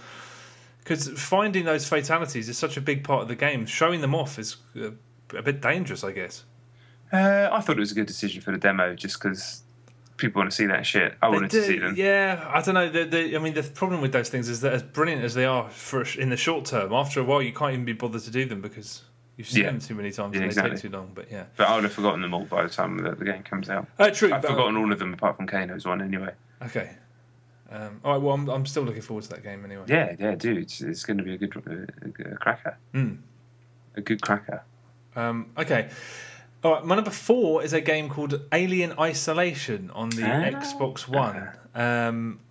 because finding those fatalities is such a big part of the game. Showing them off is a bit dangerous, I guess. I thought it was a good decision for the demo, just because people want to see that shit. I wanted to see them. Yeah, I don't know. I mean, the problem with those things is that as brilliant as they are in the short term, after a while you can't even be bothered to do them because you've seen them too many times and they take too long. But yeah. But I would have forgotten them all by the time that the game comes out. True. I've forgotten all of them apart from Kano's one anyway. Okay. All right. Well, I'm still looking forward to that game anyway. Yeah, dude. It's going to be a good cracker. A good cracker. Okay. All right, my number 4 is a game called Alien Isolation on the Xbox One.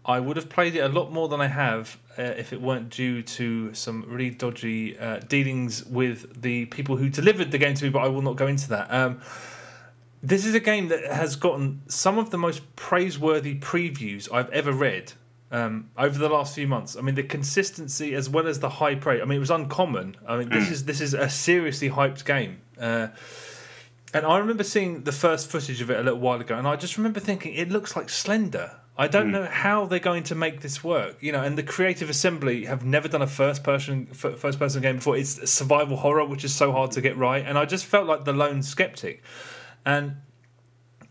I would have played it a lot more than I have if it weren't due to some really dodgy dealings with the people who delivered the game to me, but I will not go into that. This is a game that has gotten some of the most praiseworthy previews I've ever read over the last few months. I mean, the consistency as well as the high praise. I mean, it was uncommon. I mean, this is a seriously hyped game. And I remember seeing the first footage of it a little while ago, and I just remember thinking, it looks like Slender. I don't know how they're going to make this work, and the Creative Assembly have never done a first person game before. It's a survival horror, which is so hard to get right, and I just felt like the lone skeptic. And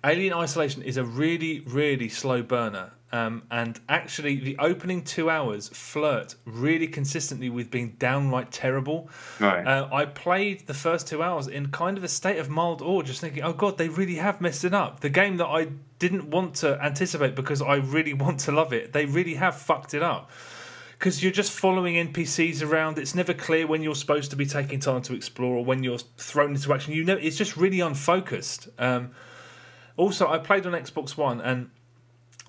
Alien Isolation is a really, really slow burner. And actually, the opening 2 hours flirt really consistently with being downright terrible. Right. I played the first 2 hours in kind of a state of mild awe, just thinking, oh God, they really have messed it up. The game that I didn't want to anticipate because I really want to love it, they really have fucked it up. Because you're just following NPCs around. It's never clear when you're supposed to be taking time to explore or when you're thrown into action. It's just really unfocused. Also, I played on Xbox One and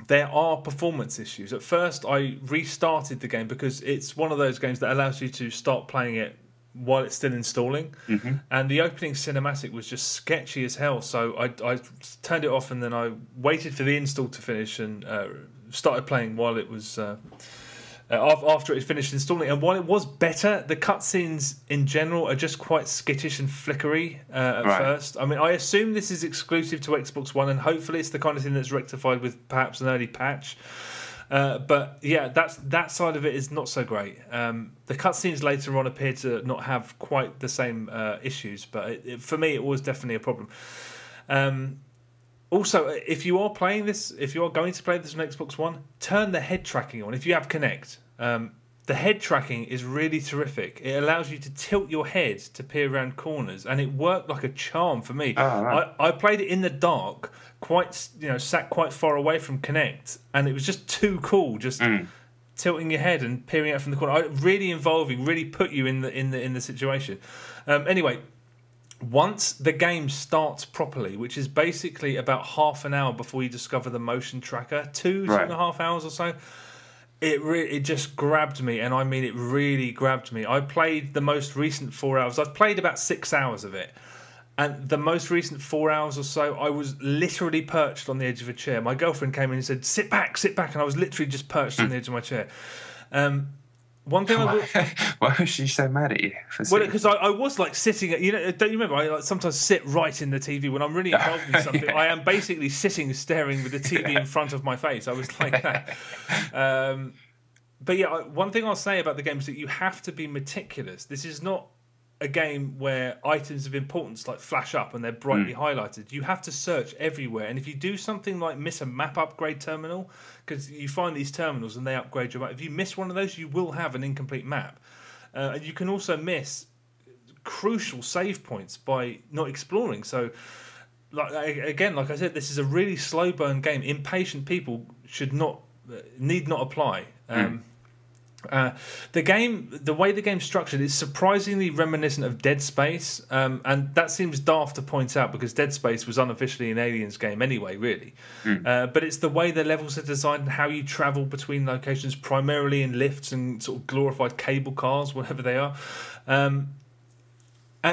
there are performance issues. At first, I restarted the game because it's one of those games that allows you to start playing it while it's still installing. And the opening cinematic was just sketchy as hell. So I turned it off and then I waited for the install to finish and started playing while it was... after it finished installing, and while it was better, the cutscenes in general are just quite skittish and flickery at first. I mean, I assume this is exclusive to Xbox One, and hopefully it's the kind of thing that's rectified with perhaps an early patch. But yeah, that side of it is not so great. The cutscenes later on appear to not have quite the same issues, but for me, it was definitely a problem. Also, if you are playing this, if you are going to play this on Xbox One, turn the head tracking on. If you have Kinect, the head tracking is really terrific. It allows you to tilt your head to peer around corners, and it worked like a charm for me. I played it in the dark, sat quite far away from Kinect, and it was just too cool. Just tilting your head and peering out from the corner. Really involving, really put you in the situation. Anyway. Once the game starts properly, which is basically about half an hour before you discover the motion tracker, 2.5 hours or so, it just grabbed me, and I mean it really grabbed me. I played the most recent 4 hours. I've played about 6 hours of it, and the most recent 4 hours or so, I was literally perched on the edge of a chair. My girlfriend came in and said, sit back, and I was literally just perched on the edge of my chair. One thing why was she so mad at you? Because I was like sitting at, don't you remember? I sometimes sit right in the TV when I'm really involved in something. I am basically staring with the TV in front of my face. I was like that. But yeah, one thing I'll say about the game is that you have to be meticulous. This is not a game where items of importance like flash up and they're brightly highlighted. You have to search everywhere, and if you do something like miss a map upgrade terminal, because you find these terminals and they upgrade your map, if you miss one of those, you will have an incomplete map. And you can also miss crucial save points by not exploring. So, like I said, this is a really slow burn game. Impatient people need not apply. The way the game's structured is surprisingly reminiscent of Dead Space, and that seems daft to point out because Dead Space was unofficially an Aliens game anyway, really. But it's the way the levels are designed and how you travel between locations, primarily in lifts and sort of glorified cable cars, whatever they are.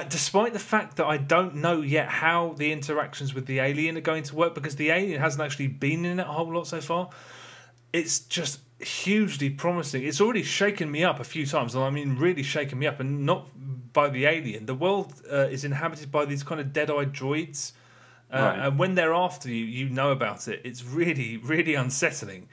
Despite the fact that I don't know yet how the interactions with the alien are going to work, because the alien hasn't actually been in it a whole lot so far, it's just hugely promising. It's already shaken me up a few times, and I mean really shaken me up, and not by the alien. The world is inhabited by these kind of dead-eyed droids, and when they're after you, you know about it. It's really, really unsettling.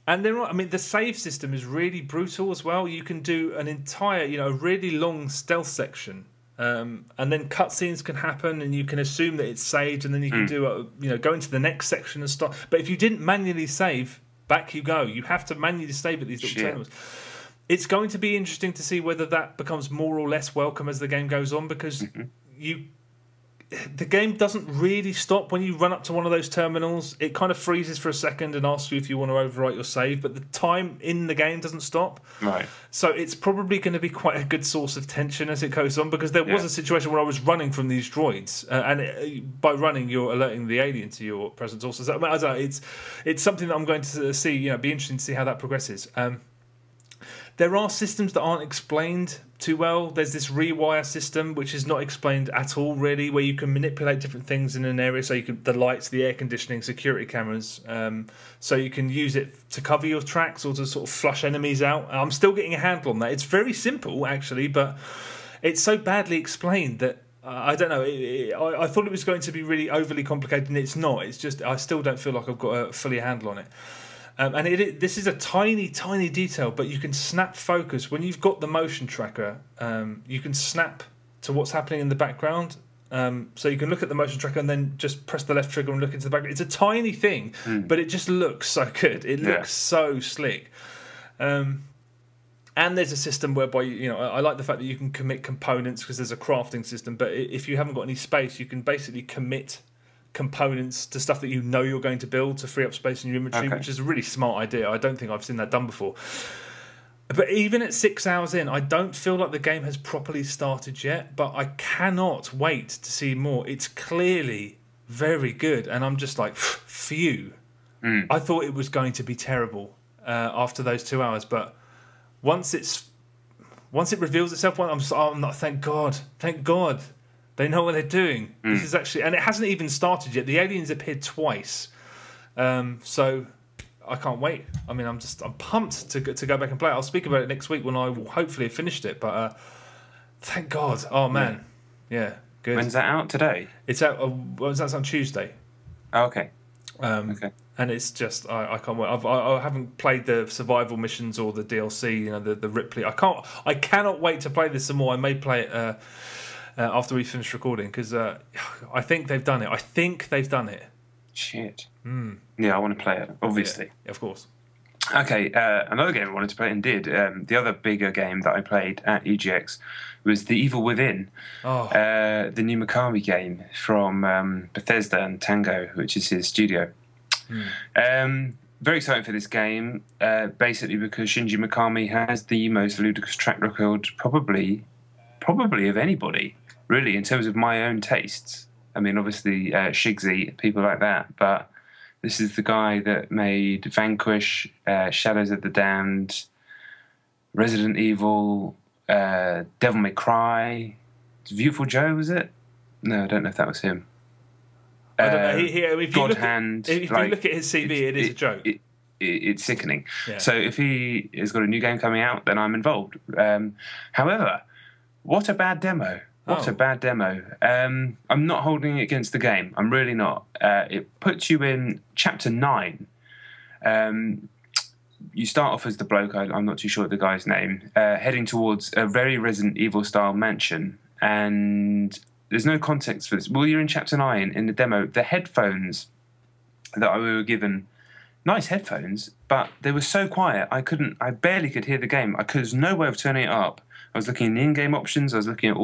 And then, I mean, the save system is really brutal as well. You can do an entire, a really long stealth section, and then cutscenes can happen, and you can assume that it's saved, and then you can do, go into the next section and start. But if you didn't manually save, back you go. You have to manually save at these little terminals. It's going to be interesting to see whether that becomes more or less welcome as the game goes on, because the game doesn't really stop when you run up to one of those terminals. It kind of freezes for a second and asks you if you want to overwrite your save, but the time in the game doesn't stop. Right. So it's probably going to be quite a good source of tension as it goes on, because there was a situation where I was running from these droids, and by running, you're alerting the alien to your presence also. So, I don't know, it's something that I'm going to see. Be interesting to see how that progresses. There are systems that aren't explained too well. There's this rewire system which is not explained at all, really, where you can manipulate different things in an area. So you can the lights, the air conditioning, security cameras. So you can use it to cover your tracks or to sort of flush enemies out. I'm still getting a handle on that. It's very simple actually, but it's so badly explained that I don't know. I thought it was going to be really overly complicated, and it's not. It's just I still don't feel like I've got a fully handle on it. And this is a tiny, tiny detail, but you can snap focus. When you've got the motion tracker, you can snap to what's happening in the background. So you can look at the motion tracker and then just press the left trigger and look into the background. It's a tiny thing, but it just looks so good. It looks so slick. And there's a system whereby, I like the fact that you can commit components because there's a crafting system, but if you haven't got any space, you can basically commit components to stuff that you're going to build to free up space in your inventory, which is a really smart idea. I don't think I've seen that done before. But even at 6 hours in, I don't feel like the game has properly started yet, but I cannot wait to see more. It's clearly very good, and I'm just like, phew. I thought it was going to be terrible after those 2 hours, but once it reveals itself, I'm not, thank God. They know what they're doing. This is actually, and it hasn't even started yet. The aliens appeared twice, so I can't wait. I mean, I'm pumped to go back and play it. I'll speak about it next week when I will hopefully have finished it. But thank God! Oh man, yeah, good. When's that out? Today? It's out. That's on Tuesday. Oh, okay. Okay. And it's just I can't wait. I haven't played the survival missions or the DLC. The Ripley. I cannot wait to play this some more. I may play it. After we finish recording, because I think they've done it. Shit. Yeah, I want to play it, obviously. Yeah, of course. Okay, another game I wanted to play and did. The other bigger game that I played at EGX was The Evil Within, the new Mikami game from Bethesda and Tango, which is his studio. Very excited for this game, basically because Shinji Mikami has the most ludicrous track record probably of anybody, really, in terms of my own tastes. I mean, obviously, Shigsy, people like that, but this is the guy that made Vanquish, Shadows of the Damned, Resident Evil, Devil May Cry, Beautiful Joe, was it? No, I don't know if that was him. I don't know. If God Hand. If you look at his CV, it is a joke. It's sickening. Yeah. So if he has got a new game coming out, then I'm involved. However, what a bad demo. What a bad demo. I'm not holding it against the game. I'm really not. It puts you in Chapter 9. You start off as the bloke, I'm not too sure of the guy's name, heading towards a very Resident Evil-style mansion. And there's no context for this. Well, you're in Chapter 9 in the demo. The headphones that we were given, nice headphones, but they were so quiet, I barely could hear the game. There's no way of turning it up. I was looking at the in-game options. I was looking at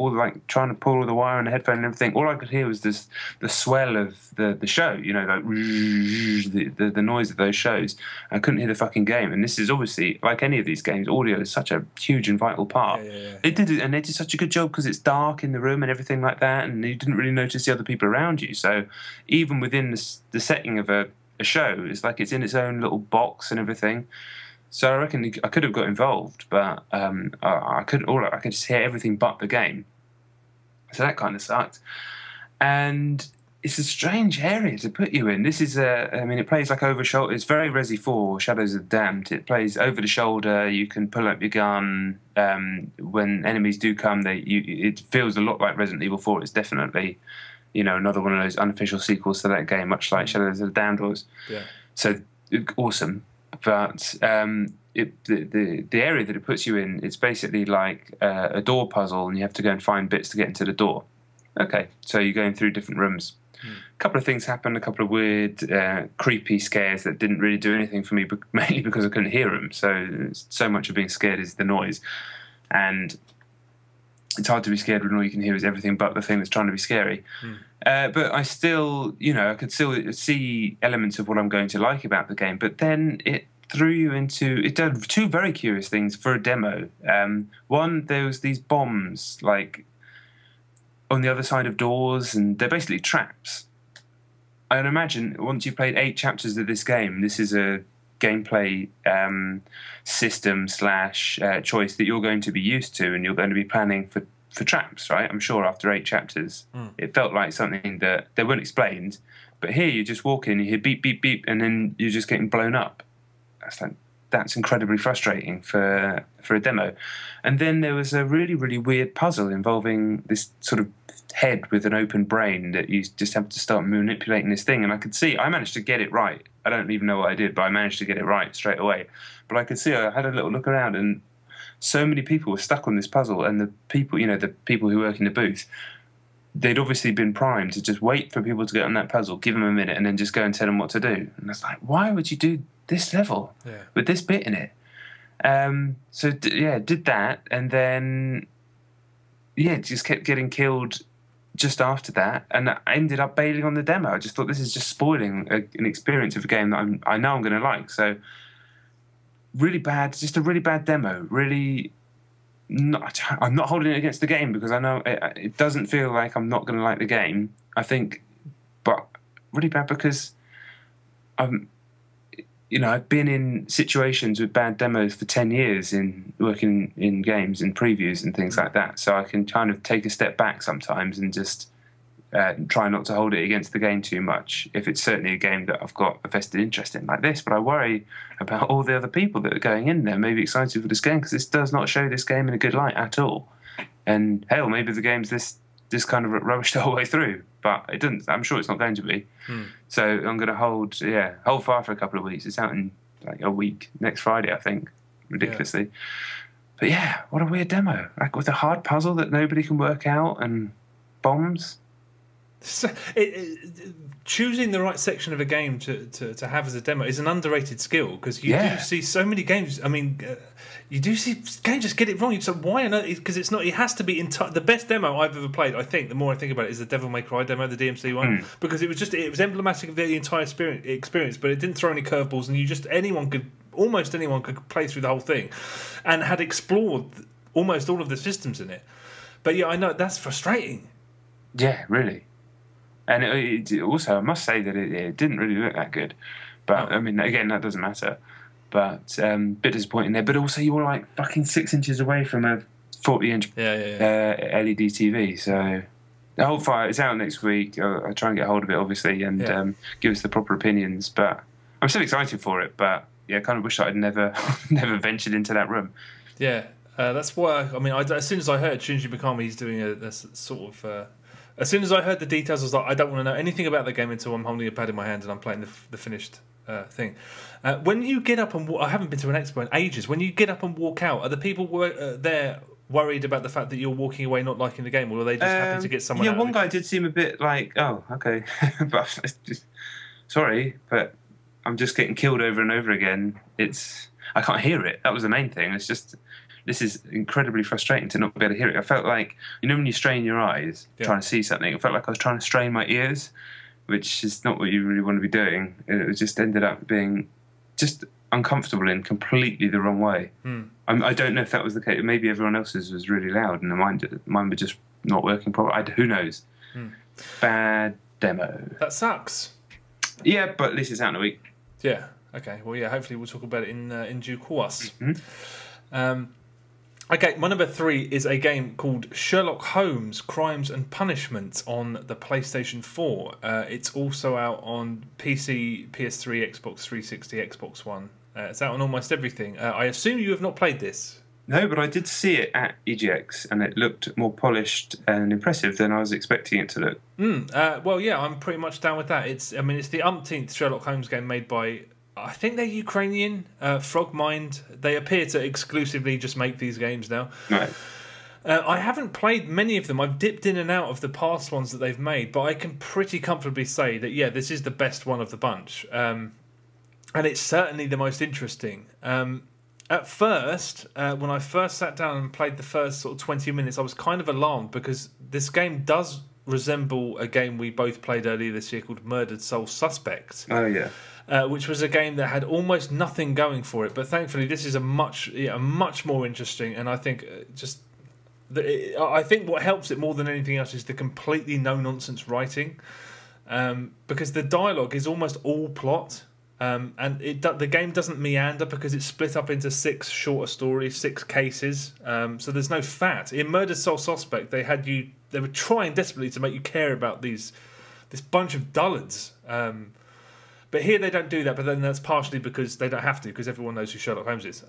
trying to pull all the wire and the headphone and everything. All I could hear was the swell of the show, like the noise of those shows. I couldn't hear the fucking game. And this is obviously, like any of these games, audio is such a huge and vital part. Yeah. They did such a good job because it's dark in the room and everything like that, and you didn't really notice the other people around you. So even within the setting of a show, it's like it's in its own little box and everything. So I reckon I could have got involved, but I couldn't. I could just hear everything but the game. So that kind of sucked. And it's a strange area to put you in. This is I mean, it plays like over shoulder. It's very Resi 4, Shadows of the Damned. It plays over the shoulder. You can pull up your gun. When enemies do come, it feels a lot like Resident Evil 4. It's definitely, another one of those unofficial sequels to that game, much like Shadows of the Damned was. Yeah. So awesome. But the area that it puts you in, it's basically like a door puzzle, and you have to go and find bits to get into the door. Okay, so you're going through different rooms. A couple of things happened, a couple of weird, creepy scares that didn't really do anything for me, mainly because I couldn't hear them. So much of being scared is the noise. And it's hard to be scared when all you can hear is everything but the thing that's trying to be scary. But I still, I could still see elements of what I'm going to like about the game. But then it threw you into... It did two very curious things for a demo. One, there was these bombs, like, on the other side of doors, and they're basically traps. I'd imagine once you've played 8 chapters of this game, this is a gameplay system / choice that you're going to be used to, and you're going to be planning for traps, right? I'm sure after 8 chapters, it felt like something that they weren't explained. But here you just walk in, you hear beep, beep, beep, and then you're just getting blown up. That's incredibly frustrating for a demo. And then there was a really, really weird puzzle involving this sort of head with an open brain that you just have to start manipulating this thing. And I managed to get it right. I don't even know what I did, but I managed to get it right straight away. But I could see, I had a little look around, and so many people were stuck on this puzzle, and the people who work in the booth, they'd obviously been primed to just wait for people to get on that puzzle, give them a minute, and then just go and tell them what to do. And it's like, why would you do this level with this bit in it? Did that, and then just kept getting killed just after that, and I ended up bailing on the demo. I just thought, this is just spoiling an experience of a game that I know I'm going to like. So really bad, just a really bad demo. Really, I'm not holding it against the game, because I know it doesn't feel like I'm not going to like the game, I think, but really bad because I've been in situations with bad demos for 10 years in working in games and previews and things like that. So I can kind of take a step back sometimes and just try not to hold it against the game too much, if it's certainly a game that I've got a vested interest in like this. But I worry about all the other people that are going in there, maybe excited for this game, because this does not show this game in a good light at all. And hell, maybe the game's this kind of rubbish the whole way through, but it doesn't. I'm sure it's not going to be. So I'm going to hold fire for a couple of weeks. It's out in like a week, next Friday, I think, ridiculously. Yeah. But yeah, what a weird demo, like with a hard puzzle that nobody can work out and bombs. So choosing the right section of a game to have as a demo is an underrated skill, because you do see so many games. I mean, you do see games just get it wrong. You just why on earth? Because it's not. It has to be the best demo I've ever played. I think the more I think about it, is the Devil May Cry demo, the DMC one, because it was emblematic of the entire experience, but it didn't throw any curveballs, and almost anyone could play through the whole thing, and had explored almost all of the systems in it. But yeah, I know that's frustrating. Yeah, really. And it also, I must say that it didn't really look that good. But, I mean, again, that doesn't matter. But bit disappointing there. But also, you were like fucking 6 inches away from a 40-inch LED TV. So the whole fire is out next week. I'll try and get hold of it, obviously, and give us the proper opinions. But I'm still excited for it. But, yeah, I kind of wish I'd never ventured into that room. Yeah, that's why, as soon as I heard Shinji Mikami's doing a sort of... as soon as I heard the details, I was like, I don't want to know anything about the game until I'm holding a pad in my hand and I'm playing the finished thing. When you get up and I haven't been to an expo in ages. When you get up and walk out, are the people there worried about the fact that you're walking away not liking the game, or are they just happy to get someone? Yeah, out one guy did seem a bit like, oh, okay, but sorry, but I'm just getting killed over and over again. I can't hear it. That was the main thing. It's just. This is incredibly frustrating to not be able to hear it. I felt like, when you strain your eyes trying to see something, it felt like I was trying to strain my ears, which is not what you really want to be doing. It just ended up being just uncomfortable in completely the wrong way. I don't know if that was the case. Maybe everyone else's was really loud and mine were just not working properly. Who knows? Bad demo. That sucks. Yeah, but at least it's out in a week. Yeah. Okay. Well, yeah. Hopefully, we'll talk about it in due course. Mm-hmm. Okay, my number 3 is a game called Sherlock Holmes: Crimes and Punishment on the PlayStation 4. It's also out on PC, PS3, Xbox 360, Xbox One. It's out on almost everything. I assume you have not played this. No, but I did see it at EGX, and it looked more polished and impressive than I was expecting it to look. Well, yeah, I'm pretty much down with that. It's the umpteenth Sherlock Holmes game made by, I think they're Ukrainian, Frogmind. They appear to exclusively just make these games now. Right. I haven't played many of them. I've dipped in and out of the past ones that they've made, but I can pretty comfortably say that, yeah, this is the best one of the bunch. And it's certainly the most interesting. At first, when I first sat down and played the first sort of 20 minutes, I was kind of alarmed because this game does resemble a game we both played earlier this year called Murdered Soul Suspect. Oh, yeah. Which was a game that had almost nothing going for it, but thankfully this is a much more interesting, and I think I think what helps it more than anything else is the completely no-nonsense writing, because the dialogue is almost all plot. And the game doesn't meander because it's split up into 6 shorter stories, 6 cases. So there's no fat. In Murdered Soul Suspect, they were trying desperately to make you care about this bunch of dullards. But here they don't do that. But then that's partially because they don't have to, because everyone knows who Sherlock Holmes is.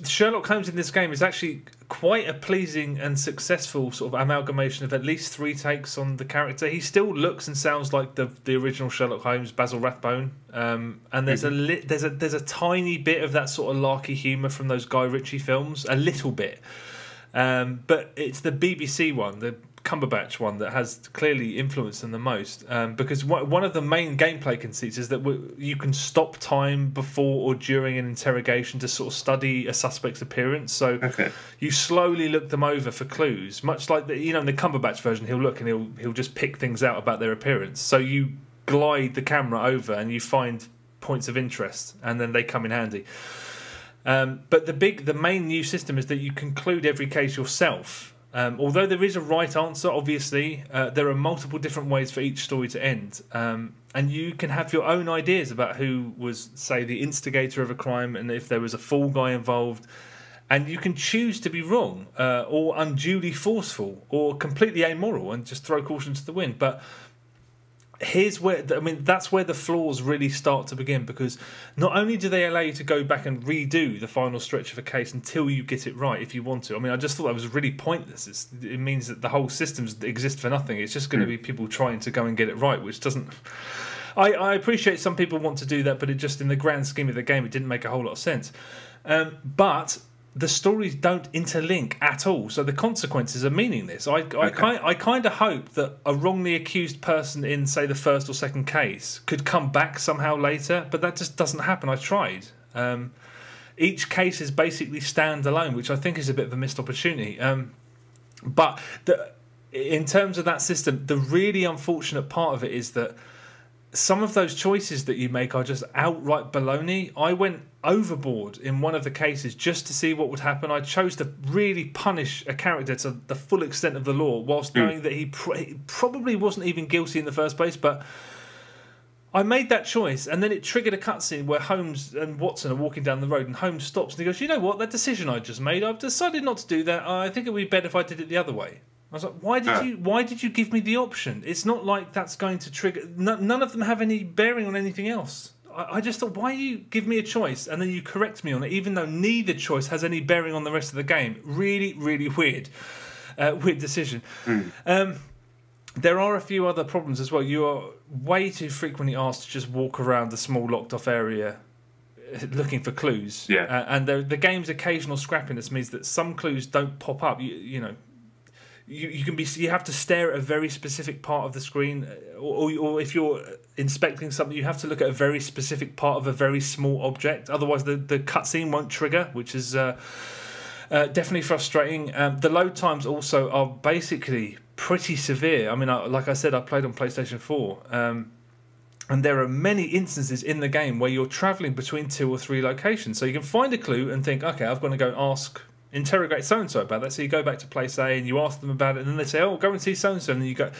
Sherlock Holmes in this game is actually quite a pleasing and successful sort of amalgamation of at least 3 takes on the character. He still looks and sounds like the original Sherlock Holmes, Basil Rathbone, and there's a tiny bit of that sort of larky humour from those Guy Ritchie films, a little bit, but it's the BBC one, the Cumberbatch one, that has clearly influenced them the most, because one of the main gameplay conceits is that you can stop time before or during an interrogation to sort of study a suspect's appearance. So you slowly look them over for clues, much like in the Cumberbatch version, he'll look and he'll just pick things out about their appearance. So you glide the camera over and you find points of interest, and then they come in handy. But the main new system is that you conclude every case yourself. Although there is a right answer, obviously, there are multiple different ways for each story to end. And you can have your own ideas about who was, say, the instigator of a crime, and if there was a fall guy involved. And you can choose to be wrong, or unduly forceful, or completely amoral, and just throw caution to the wind. But here's where that's where the flaws really start to begin, because not only do they allow you to go back and redo the final stretch of a case until you get it right if you want to. I just thought that was really pointless. It means that the whole systems exist for nothing. It's just going to be people trying to go and get it right, which doesn't... I appreciate some people want to do that, but it just, in the grand scheme of the game, it didn't make a whole lot of sense. But the stories don't interlink at all, so the consequences are meaningless. I kind of hope that a wrongly accused person in, say, the first or second case could come back somehow later, but that just doesn't happen. I tried. Each case is basically standalone, which I think is a bit of a missed opportunity. But in terms of that system, the really unfortunate part of it is that some of those choices that you make are just outright baloney. I went overboard in one of the cases just to see what would happen. I chose to really punish a character to the full extent of the law, whilst knowing that he probably wasn't even guilty in the first place. But I made that choice, and then it triggered a cutscene where Holmes and Watson are walking down the road, and Holmes stops and he goes, "You know what? That decision I just made, I've decided not to do that. I think it would be better if I did it the other way." I was like, why did you give me the option? It's not like that's going to trigger... None of them have any bearing on anything else. I just thought, why you give me a choice and then you correct me on it, even though neither choice has any bearing on the rest of the game? Really, really weird. Weird decision. There are a few other problems as well. You are way too frequently asked to just walk around the small locked-off area looking for clues. Yeah. And the game's occasional scrappiness means that some clues don't pop up. You have to stare at a very specific part of the screen, or if you're inspecting something, you have to look at a very specific part of a very small object. Otherwise, the cutscene won't trigger, which is definitely frustrating. The load times also are basically pretty severe. Like I said, I played on PlayStation 4, and there are many instances in the game where you're travelling between 2 or 3 locations. So you can find a clue and think, okay, I've got to go interrogate so-and-so about that. So you go back to place A and you ask them about it, and then they say, oh, go and see so-and-so, and then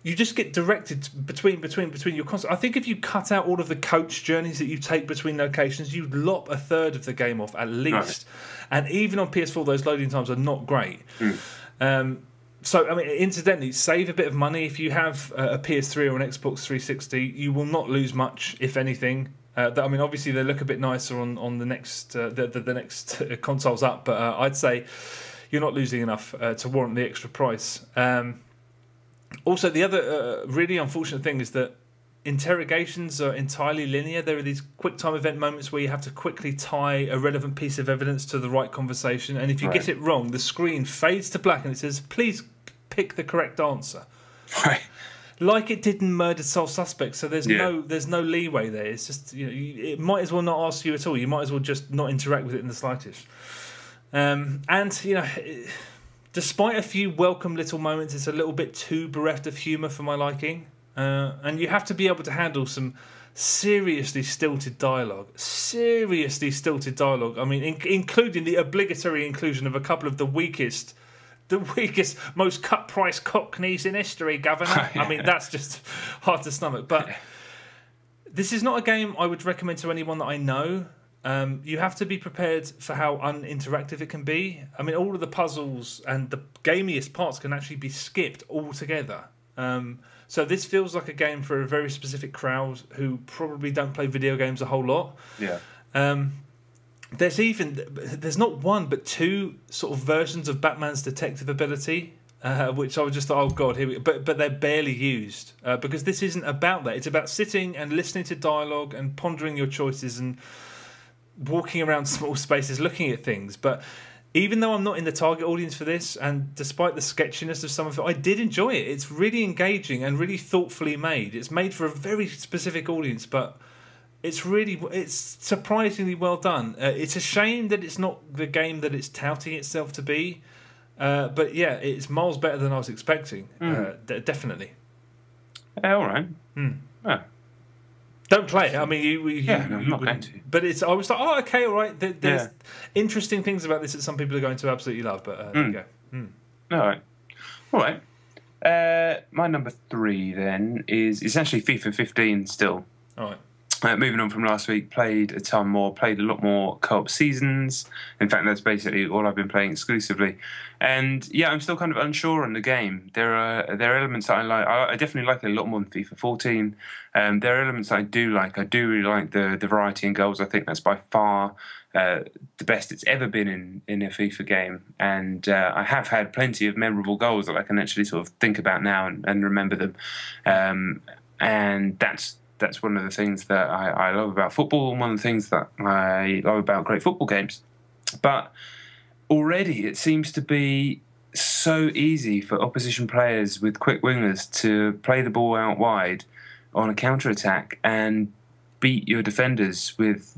you just get directed between your console. I think if you cut out all of the coach journeys that you take between locations, you'd lop a third of the game off at least. Right. And even on PS4, those loading times are not great. So, I mean, incidentally, save a bit of money. If you have a PS3 or an Xbox 360, you will not lose much, if anything. I mean, obviously, they look a bit nicer on the next the next consoles up, but I'd say you're not losing enough to warrant the extra price. Also, the other really unfortunate thing is that interrogations are entirely linear. There are these quick time event moments where you have to quickly tie a relevant piece of evidence to the right conversation, and if you get it wrong, the screen fades to black and it says, "Please pick the correct answer." Right. Like it did in Murdered Soul Suspect. So there's no leeway there. It's just, you know, it might as well not ask you at all. You might as well just not interact with it in the slightest. And you know, despite a few welcome little moments, it's a little bit too bereft of humour for my liking. And you have to be able to handle some seriously stilted dialogue. I mean, including the obligatory inclusion of a couple of the weakest, most cut-price cockneys in history, Governor. I mean, that's just hard to stomach. But this is not a game I would recommend to anyone that I know. You have to be prepared for how uninteractive it can be. I mean, all of the puzzles and the gamiest parts can actually be skipped altogether. So this feels like a game for a very specific crowd who probably don't play video games a whole lot. Yeah. There's not one but two sort of versions of Batman's detective ability, which I was just oh god, here we go. But they're barely used because this isn't about that. It's about sitting and listening to dialogue and pondering your choices and walking around small spaces looking at things. But even though I'm not in the target audience for this, and despite the sketchiness of some of it, I did enjoy it. It's really engaging and really thoughtfully made. It's made for a very specific audience, but it's surprisingly well done. It's a shame that it's not the game that it's touting itself to be, but yeah, it's miles better than I was expecting. Definitely. All right. Oh. Don't play it. I mean, I'm not going to. But I was like, oh, okay, all right. There's interesting things about this that some people are going to absolutely love. But there you go. All right. My number 3 then is essentially FIFA 15 still. All right. Moving on from last week, played a lot more co-op seasons. In fact, that's basically all I've been playing exclusively. And yeah, I'm still kind of unsure on the game. There are elements that I like. I definitely like it a lot more than FIFA 14. There are elements that I do like. I do really like the variety in goals. I think that's by far the best it's ever been in a FIFA game. And I have had plenty of memorable goals that I can actually sort of think about now and remember them. And that's one of the things that I love about football and one of the things that I love about great football games. But already it seems to be so easy for opposition players with quick wingers to play the ball out wide on a counter-attack and beat your defenders with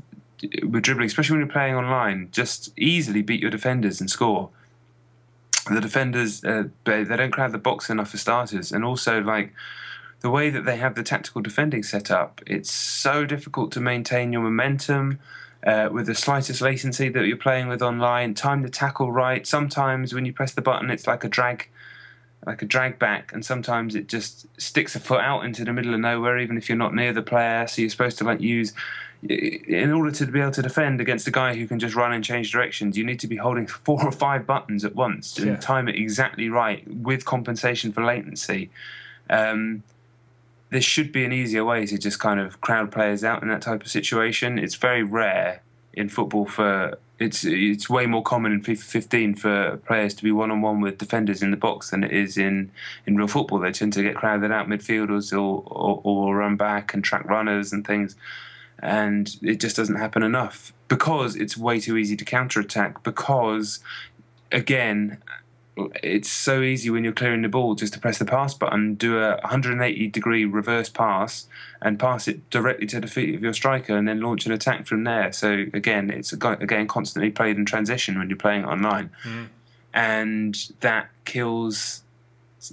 dribbling, especially when you're playing online. Just easily beat your defenders and score. The defenders, they don't crowd the box enough for starters, and also like the way that they have the tactical defending set up, it's so difficult to maintain your momentum with the slightest latency that you're playing with online. Time the tackle right. Sometimes when you press the button, it's like a drag back, and sometimes it just sticks a foot out into the middle of nowhere, even if you're not near the player. So you're supposed to like use, in order to be able to defend against a guy who can just run and change directions, you need to be holding 4 or 5 buttons at once and time it exactly right with compensation for latency. There should be an easier way to just kind of crowd players out in that type of situation. It's very rare in football it's way more common in FIFA 15 for players to be one-on-one with defenders in the box than it is in real football. They tend to get crowded out midfielders or run back and track runners and things. And it just doesn't happen enough because it's way too easy to counter-attack because, again, it's so easy when you're clearing the ball just to press the pass button, do a 180-degree reverse pass, and pass it directly to the feet of your striker, and then launch an attack from there. So again, it's constantly played in transition when you're playing online, and that kills.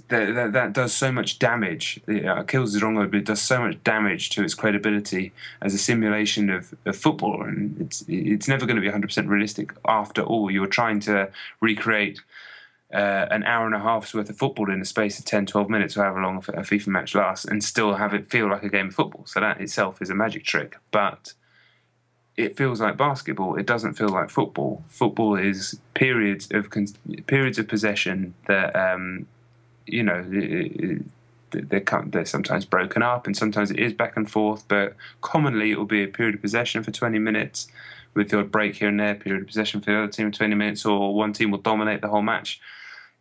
That does so much damage. Kills is the wrong word, but it does so much damage to its credibility as a simulation of football, and it's never going to be 100% realistic. After all, you're trying to recreate an hour and a half's worth of football in the space of 10, 12 minutes, or however long a FIFA match lasts, and still have it feel like a game of football. So that itself is a magic trick. But it feels like basketball. It doesn't feel like football. Football is periods of possession that they're sometimes broken up, and sometimes it is back and forth. But commonly, it will be a period of possession for 20 minutes, with the odd break here and there. Period of possession for the other team for 20 minutes, or one team will dominate the whole match.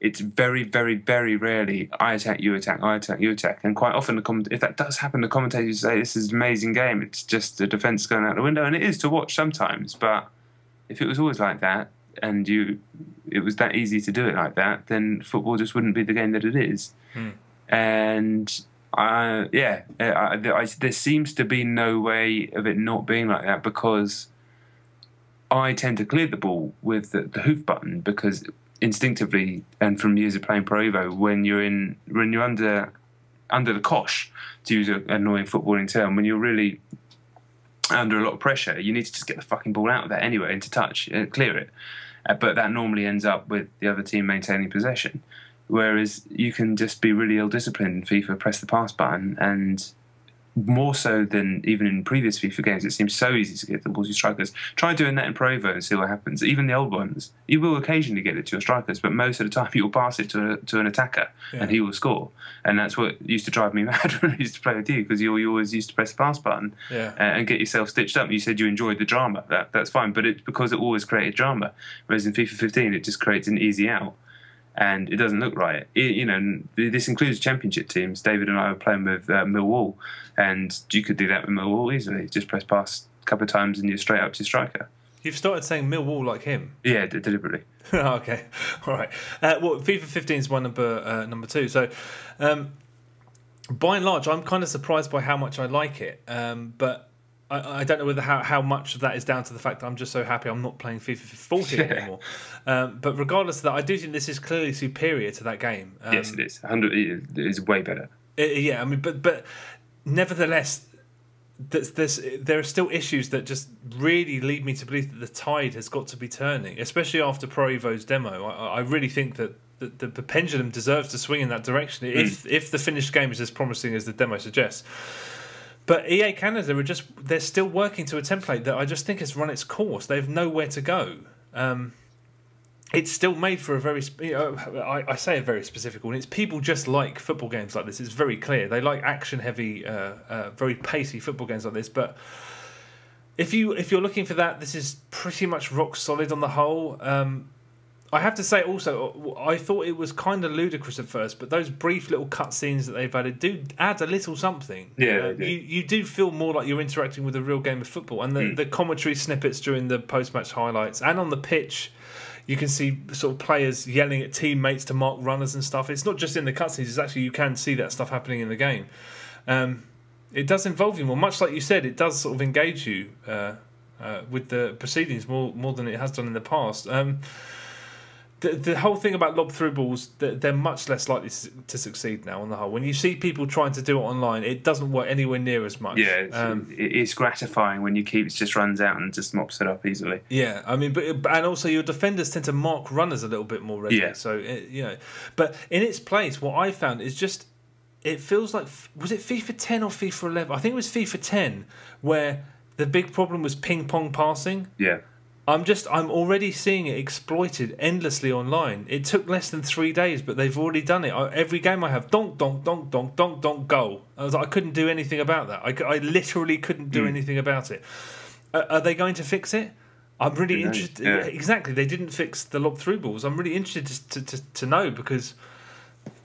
It's very, very, very rarely I attack, you attack, I attack, you attack. And quite often, if that does happen, the commentators say this is an amazing game. It's just the defence going out the window, and it is to watch sometimes. But if it was always like that, and it was that easy to do it like that, then football just wouldn't be the game that it is. And there seems to be no way of it not being like that, because I tend to clear the ball with the hoof button, because instinctively, and from years of playing Pro Evo, when you're under the cosh, to use an annoying footballing term, when you're really under a lot of pressure, you need to just get the fucking ball out of there anyway, into touch, clear it. But that normally ends up with the other team maintaining possession. Whereas you can just be really ill-disciplined in FIFA, press the pass button, and more so than even in previous FIFA games, it seems so easy to get the ball to strikers. Try doing that in Pro Evo and see what happens. Even the old ones, you will occasionally get it to your strikers, but most of the time you will pass it to an attacker, and he will score. And that's what used to drive me mad when I used to play with you, because you always used to press the pass button and get yourself stitched up. You said you enjoyed the drama. That's fine, but it's because it always created drama. Whereas in FIFA 15, it just creates an easy out. And it doesn't look right. This includes championship teams. David and I were playing with Millwall, and you could do that with Millwall easily. Just press pass a couple of times and you're straight up to your striker. You've started saying Millwall like him. Yeah, deliberately. Okay, all right. Well, FIFA 15 is my number 2. So, by and large, I'm kind of surprised by how much I like it. But I don't know whether how much of that is down to the fact that I'm just so happy I'm not playing FIFA 14 anymore. But regardless of that, I do think this is clearly superior to that game. Yes, it is. It is way better. Yeah, I mean, but nevertheless, there are still issues that just really lead me to believe that the tide has got to be turning, especially after Pro Evo's demo. I really think that the pendulum deserves to swing in that direction if the finished game is as promising as the demo suggests. But EA Canada they're still working to a template that I just think has run its course. They have nowhere to go. It's still made for a very I say a very specific audience. People just like football games like this. It's very clear. They like action heavy, very pacey football games like this. But if you're looking for that, this is pretty much rock solid on the whole. I have to say also, I thought it was kind of ludicrous at first, but those brief little cutscenes that they've added do add a little something. Yeah, you do feel more like you're interacting with a real game of football. And the commentary snippets during the post-match highlights and on the pitch, you can see sort of players yelling at teammates to mark runners and stuff. It's not just in the cutscenes, it's actually you can see that stuff happening in the game. It does involve you more. Much like you said, it does sort of engage you with the proceedings more than it has done in the past. The whole thing about lob through balls, they're much less likely to succeed now on the whole. When you see people trying to do it online, it doesn't work anywhere near as much. Yeah, it's gratifying when your keeper just runs out and just mops it up easily. Yeah, I mean, and also your defenders tend to mark runners a little bit more readily. Yeah. So, but in its place, what I found is just, it feels like, was it FIFA 10 or FIFA 11? I think it was FIFA 10 where the big problem was ping pong passing. Yeah. I'm already seeing it exploited endlessly online. It took less than 3 days, but they've already done it. Every game I have, donk, donk, donk, donk, donk, donk, goal. I couldn't do anything about that. I literally couldn't do anything about it. Are they going to fix it? I'm really interested. Yeah. Exactly, they didn't fix the lob through balls. I'm really interested to know, because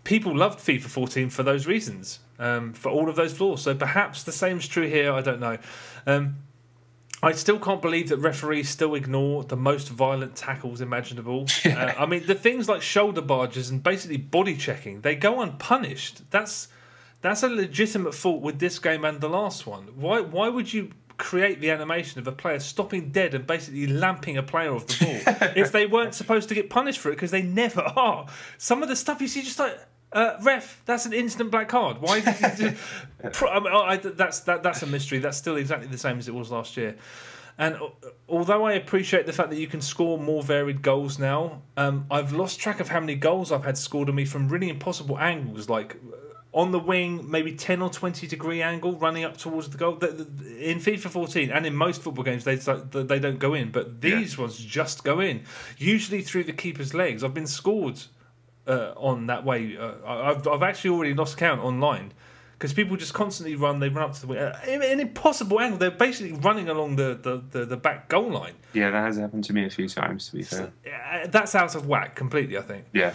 people loved FIFA 14 for those reasons, for all of those flaws. So perhaps the same's true here. I don't know. I still can't believe that referees still ignore the most violent tackles imaginable. I mean, the things like shoulder barges and basically body checking, they go unpunished. That's a legitimate fault with this game and the last one. Why would you create the animation of a player stopping dead and basically lamping a player off the ball if they weren't supposed to get punished for it, because they never are? Some of the stuff you see just like, ref, that's an instant black card. Why did you do... that's a mystery. That's still exactly the same as it was last year. And although I appreciate the fact that you can score more varied goals now, I've lost track of how many goals I've had scored on me from really impossible angles, like on the wing, maybe 10 or 20 degree angle, running up towards the goal. In FIFA 14 and in most football games, they don't go in, but these ones just go in, usually through the keeper's legs. I've been scored on that way. I've actually already lost count online. Because people just constantly run, they run up to the wing. An impossible angle. They're basically running along the back goal line. Yeah, that has happened to me a few times, to be fair. That's out of whack completely, I think. Yeah.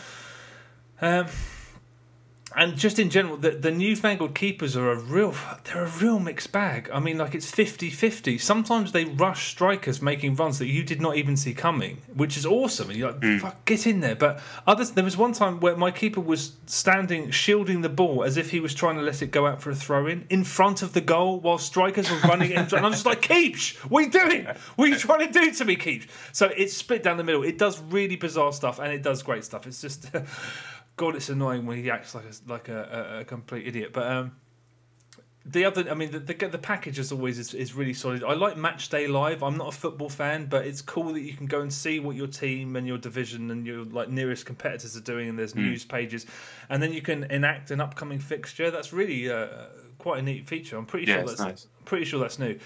And just in general, the newfangled keepers are a real mixed bag. I mean, like, it's 50-50. Sometimes they rush strikers making runs that you did not even see coming, which is awesome. And you're like, fuck, get in there. But there was one time where my keeper was standing, shielding the ball as if he was trying to let it go out for a throw-in front of the goal while strikers were running in. And I'm just like, Keeps, what are you doing? What are you trying to do to me, Keeps? So it's split down the middle. It does really bizarre stuff, and it does great stuff. It's just... God, it's annoying when he acts like a complete idiot. But the package as always is really solid. I like Match Day Live. I'm not a football fan, but it's cool that you can go and see what your team and your division and your nearest competitors are doing, and there's news pages, and then you can enact an upcoming fixture. That's really quite a neat feature. I'm pretty sure that's nice. Pretty sure that's new.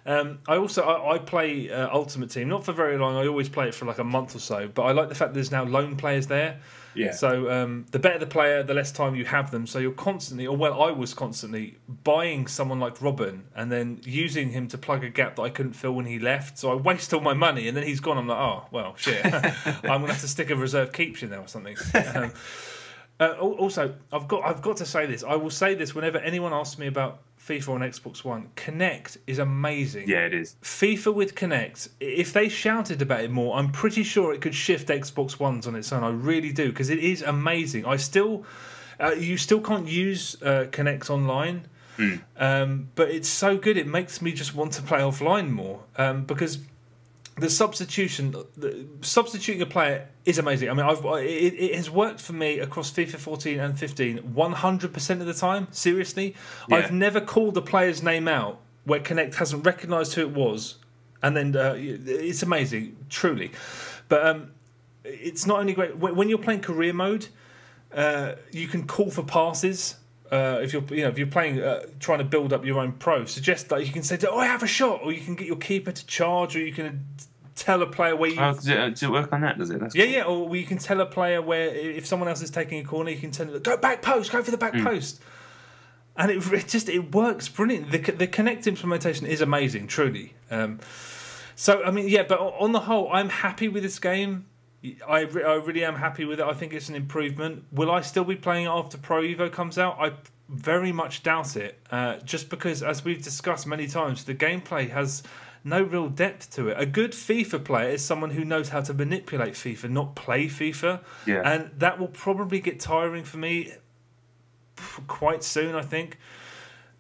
I play Ultimate Team, not for very long. I always play it for like a month or so, but I like the fact that there's now lone players there. Yeah. So the better the player, the less time you have them. So you're constantly, I was constantly buying someone like Robin and then using him to plug a gap that I couldn't fill when he left. So I waste all my money, and then he's gone. I'm like, oh well, shit. I'm gonna have to stick a reserve keeps in there or something. Also, I've got to say this. I will say this whenever anyone asks me about FIFA on Xbox One. Kinect is amazing. Yeah, it is. FIFA with Kinect, if they shouted about it more, I'm pretty sure it could shift Xbox Ones on its own. I really do, because it is amazing. You still can't use Kinect online, but it's so good. It makes me just want to play offline more, because the substituting a player is amazing. I mean, it has worked for me across FIFA 14 and 15 100% of the time. Seriously, yeah. I've never called a player's name out where Kinect hasn't recognised who it was, and then it's amazing, truly. But it's not only great when you're playing career mode. You can call for passes. If you're playing, trying to build up your own pro, suggest that you can say, "Oh, I have a shot," or you can get your keeper to charge, or you can tell a player where you. Does it work on that? Does it? That's yeah, cool. yeah. Or you can tell a player where if someone else is taking a corner, you can tell them, "Go back post, go for the back post," and it works brilliant. The Kinect implementation is amazing, truly. So I mean, yeah, but on the whole, I'm happy with this game. I really am happy with it. I think it's an improvement. Will I still be playing it after Pro Evo comes out? I very much doubt it. Just because, as we've discussed many times, the gameplay has no real depth to it. A good FIFA player is someone who knows how to manipulate FIFA, not play FIFA. Yeah. And that will probably get tiring for me quite soon, I think.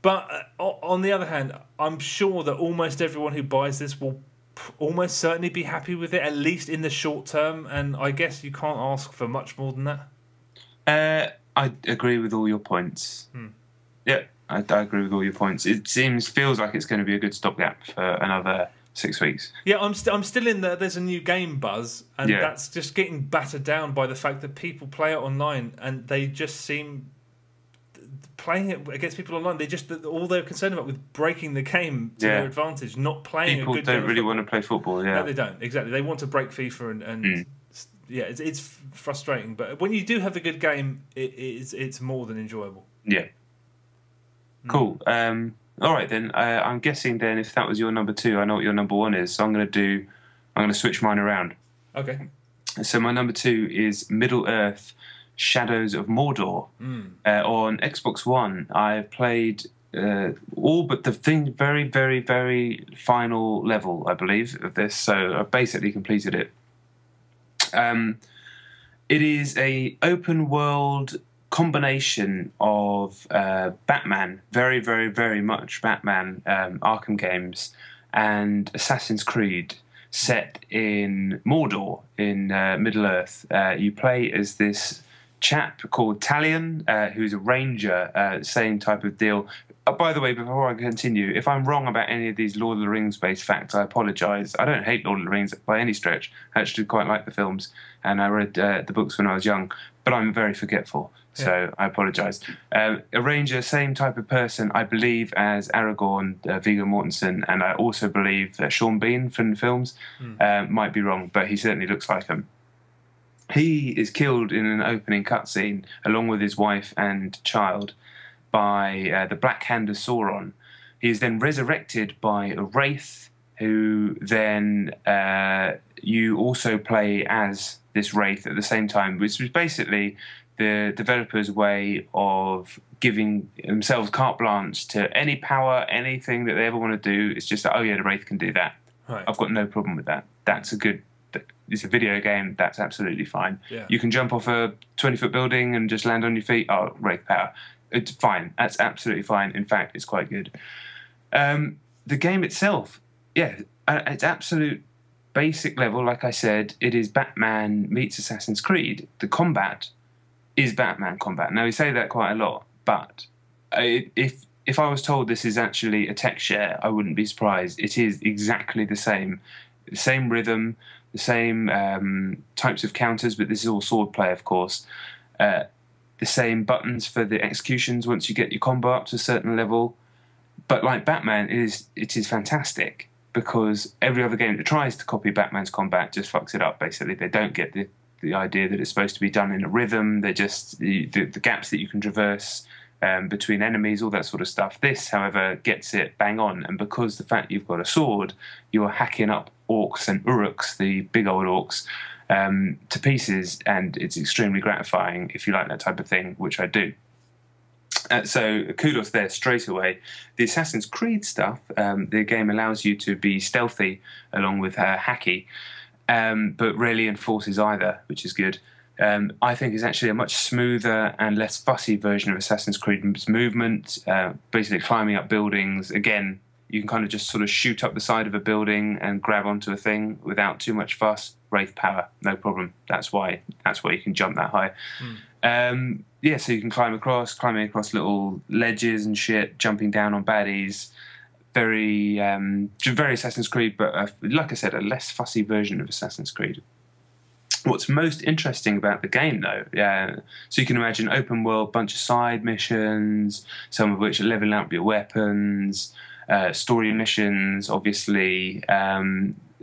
But on the other hand, I'm sure that almost everyone who buys this will almost certainly be happy with it, at least in the short term, and I guess you can't ask for much more than that. I agree with all your points. Yeah, I agree with all your points. It feels like it's going to be a good stopgap for another 6 weeks. Yeah, I'm still in there's a new game buzz, and that's just getting battered down by the fact that people play it online and they just seem playing it against people online. All they're concerned about with breaking the game to their advantage, not playing people a good game. People don't really want to play football. Yeah, no, they don't. Exactly, they want to break FIFA and yeah, it's frustrating. But when you do have a good game, it's more than enjoyable. Yeah. Cool. All right then. I'm guessing then if that was your number 2, I know what your number 1 is. So I'm going to switch mine around. Okay. So my number 2 is Middle Earth: Shadows of Mordor. On Xbox One, I've played all but the very, very, very final level, I believe, of this. So I've basically completed it. It is a open world combination of Batman, very, very, very much Batman, Arkham games, and Assassin's Creed, set in Mordor in Middle Earth. You play as this chap called Talion, who's a ranger, same type of deal. By the way, before I continue, if I'm wrong about any of these Lord of the Rings-based facts, I apologise. I don't hate Lord of the Rings by any stretch. I actually quite like the films, and I read the books when I was young, but I'm very forgetful, so I apologise. A ranger, same type of person, I believe, as Aragorn, Viggo Mortensen, and I also believe that Sean Bean from the films. Might be wrong, but he certainly looks like him. He is killed in an opening cutscene, along with his wife and child, by the Black Hand of Sauron. He is then resurrected by a wraith, who then you also play as this wraith at the same time, which was basically the developers' way of giving themselves carte blanche to any power, anything that they ever want to do. It's just that, oh yeah, the wraith can do that. Right. I've got no problem with that. It's a video game. That's absolutely fine. Yeah. You can jump off a 20-foot building and just land on your feet. Oh, wraith power. It's fine. That's absolutely fine. In fact, it's quite good. The game itself, it's absolute basic level. Like I said, it is Batman meets Assassin's Creed. The combat is Batman combat. Now, we say that quite a lot, but if I was told this is actually a tech share, I wouldn't be surprised. It is exactly the same rhythm, the same types of counters, but this is all swordplay, of course. The same buttons for the executions once you get your combo up to a certain level. But like Batman, it is fantastic, because every other game that tries to copy Batman's combat just fucks it up, basically. They don't get the idea that it's supposed to be done in a rhythm. They're just the gaps that you can traverse between enemies, all that sort of stuff. This, however, gets it bang on, and because the fact you've got a sword, you're hacking up orcs and uruks, the big old orcs, to pieces, and it's extremely gratifying if you like that type of thing, which I do. So kudos there straight away. The Assassin's Creed stuff, the game allows you to be stealthy along with hacky, but rarely enforces either, which is good. I think is actually a much smoother and less fussy version of Assassin's Creed's movement, basically climbing up buildings. Again, you can kind of just sort of shoot up the side of a building and grab onto a thing without too much fuss. Wraith power, no problem. That's why you can jump that high. So you can climbing across little ledges and shit, jumping down on baddies. Very Assassin's Creed, but like I said, a less fussy version of Assassin's Creed. What's most interesting about the game, though, so you can imagine open world, bunch of side missions, some of which are leveling up your weapons, story missions, obviously,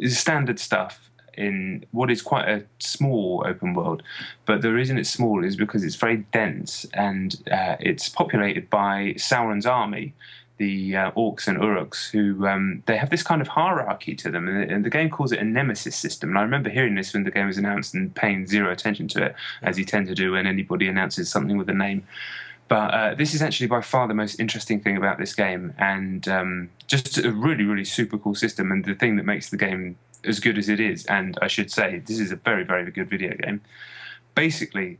standard stuff in what is quite a small open world. But the reason it's small is because it's very dense, and it's populated by Sauron's army, the orcs and uruks, who they have this kind of hierarchy to them, and the game calls it a nemesis system. And I remember hearing this when the game was announced and paying zero attention to it, as you tend to do when anybody announces something with a name. But this is actually by far the most interesting thing about this game, and just a really, really super cool system, and the thing that makes the game as good as it is. And I should say, this is a very, very good video game. Basically,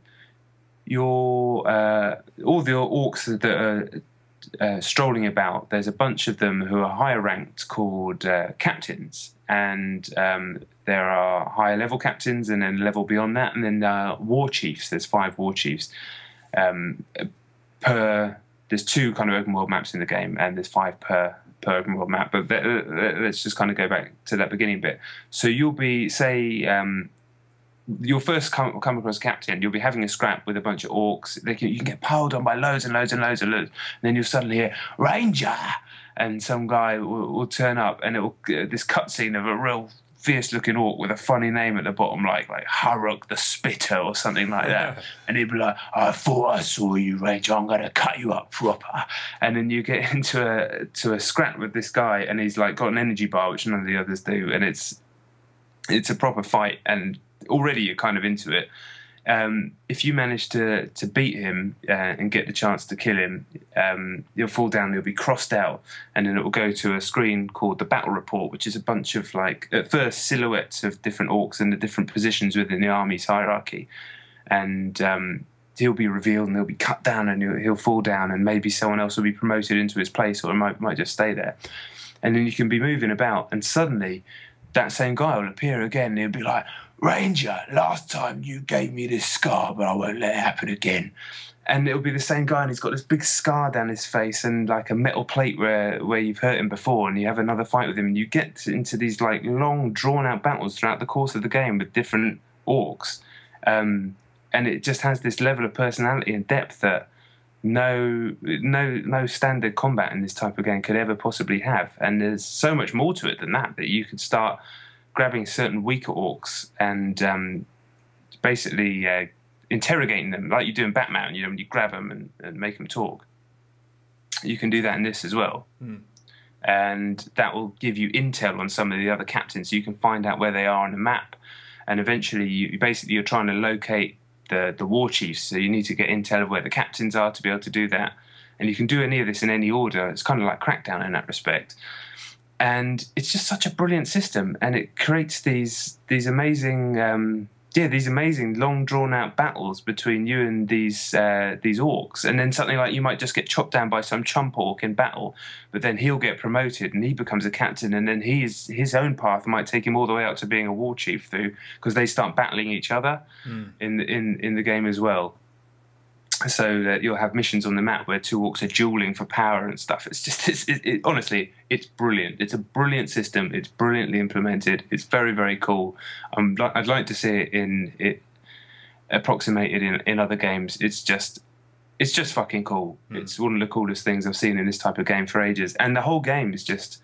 all the orcs that are strolling about, there's a bunch of them who are higher ranked, called captains, and there are higher level captains, and then level beyond that, and then war chiefs. There's 5 war chiefs. There's 2 kind of open world maps in the game, and there's 5 per open world map. But let's just kind of go back to that beginning bit. So you'll be, say, you'll first come across a captain. You'll be having a scrap with a bunch of orcs. You can get piled on by loads and loads and loads and loads. And then you'll suddenly hear Ranger, and some guy will turn up, and this cutscene of a real fierce-looking orc with a funny name at the bottom, like Haruk the Spitter or something like that. And he'd be like, "I thought I saw you, Ranger. I'm going to cut you up proper." And then you get into a scrap with this guy, and he's like got an energy bar, which none of the others do, and it's a proper fight, and already you're kind of into it. If you manage to beat him and get the chance to kill him, you'll fall down, you'll be crossed out, and then it will go to a screen called the Battle Report, which is a bunch of, at first, silhouettes of different orcs in the different positions within the army's hierarchy. And he'll be revealed, and he'll be cut down, and he'll fall down, and maybe someone else will be promoted into his place, or might just stay there. And then you can be moving about, and suddenly that same guy will appear again, and he'll be like, Ranger, last time you gave me this scar, but I won't let it happen again. And it'll be the same guy, and he's got this big scar down his face and like a metal plate where you've hurt him before, and you have another fight with him, and you get into these like long, drawn-out battles throughout the course of the game with different orcs. And it just has this level of personality and depth that no standard combat in this type of game could ever possibly have. And there's so much more to it than that you could start grabbing certain weaker orcs and basically interrogating them like you do in Batman. You know, when you grab them and make them talk. You can do that in this as well. And that will give you intel on some of the other captains, so you can find out where they are on the map. And eventually, you're trying to locate the war chiefs, so you need to get intel of where the captains are to be able to do that. And you can do any of this in any order. It's kind of like Crackdown in that respect. And it's just such a brilliant system, and it creates these amazing these amazing long drawn out battles between you and these orcs. And then something like you might just get chopped down by some chump orc in battle, but then he'll get promoted and he becomes a captain, and then his own path might take him all the way out to being a war chief through, because they start battling each other in the game as well. So that you'll have missions on the map where two orcs are dueling for power and stuff. It's just, honestly, it's brilliant. It's a brilliant system. It's brilliantly implemented. It's very, very cool. I'd like to see it approximated in other games. It's just fucking cool. It's one of the coolest things I've seen in this type of game for ages. And the whole game is just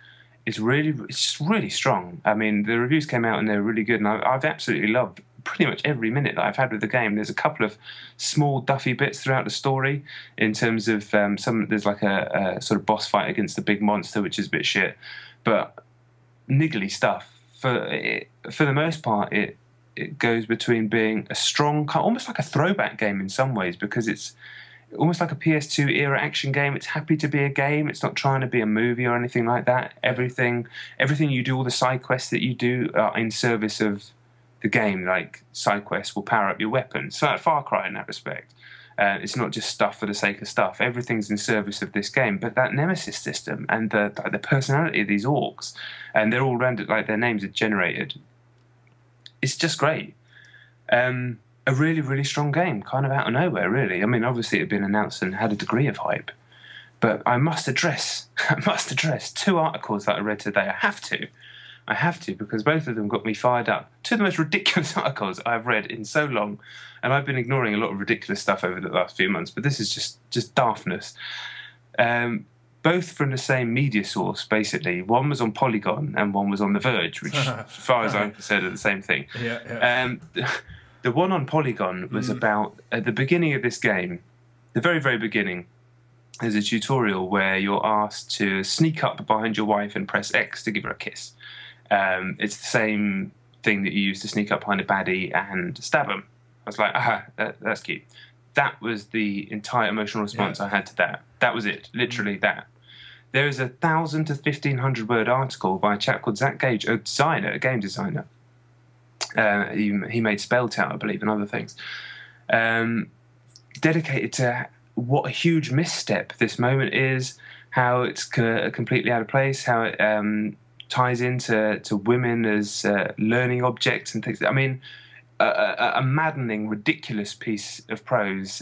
really strong. I mean, the reviews came out and they're really good, and I've absolutely loved pretty much every minute that I've had with the game. There's a couple of small duffy bits throughout the story in terms of there's like a sort of boss fight against the big monster, which is a bit shit, but niggly stuff. For the most part, it goes between being a strong, almost like a throwback game in some ways, because it's almost like a PS2 era action game. It's happy to be a game. It's not trying to be a movie or anything like that. Everything you do, all the side quests that you do are in service of the game. Like side quests will power up your weapon. So like Far Cry in that respect. It's not just stuff for the sake of stuff. Everything's in service of this game. But that Nemesis system and the personality of these orcs, and they're all rendered like their names are generated. It's just great. A really, really strong game, kind of out of nowhere, really. I mean, obviously it had been announced and had a degree of hype. But I must address 2 articles that I read today. I have to, because both of them got me fired up. 2 of the most ridiculous articles I've read in so long, and I've been ignoring a lot of ridiculous stuff over the last few months, but this is just daftness. Both from the same media source, basically. One was on Polygon and one was on The Verge, which, as far as I'm concerned, are the same thing. Yeah. The one on Polygon was about, at the beginning of this game, the very, very beginning, there's a tutorial where you're asked to sneak up behind your wife and press X to give her a kiss. It's the same thing that you use to sneak up behind a baddie and stab them. I was like, that's cute. That was the entire emotional response I had to that. That was it, literally that. There is a 1,000 to 1,500 word article by a chap called Zach Gage, a game designer. He made Spelltown, I believe, and other things. Dedicated to what a huge misstep this moment is, how it's completely out of place, how it ties into women as learning objects and things. I mean, a maddening, ridiculous piece of prose,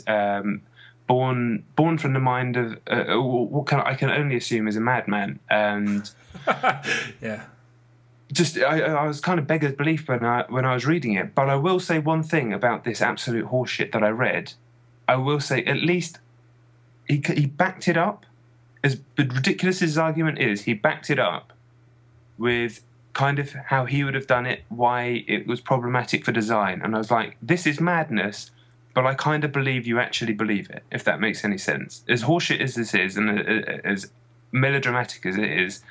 born from the mind of I can only assume is a madman. And yeah. Just I was kind of beggar's belief when I was reading it. But I will say one thing about this absolute horseshit that I read. I will say at least he backed it up. As ridiculous as his argument is, he backed it up with kind of how he would have done it, why it was problematic for design. And I was like, this is madness, but I kind of believe you actually believe it, if that makes any sense. As horseshit as this is, and as melodramatic as it is,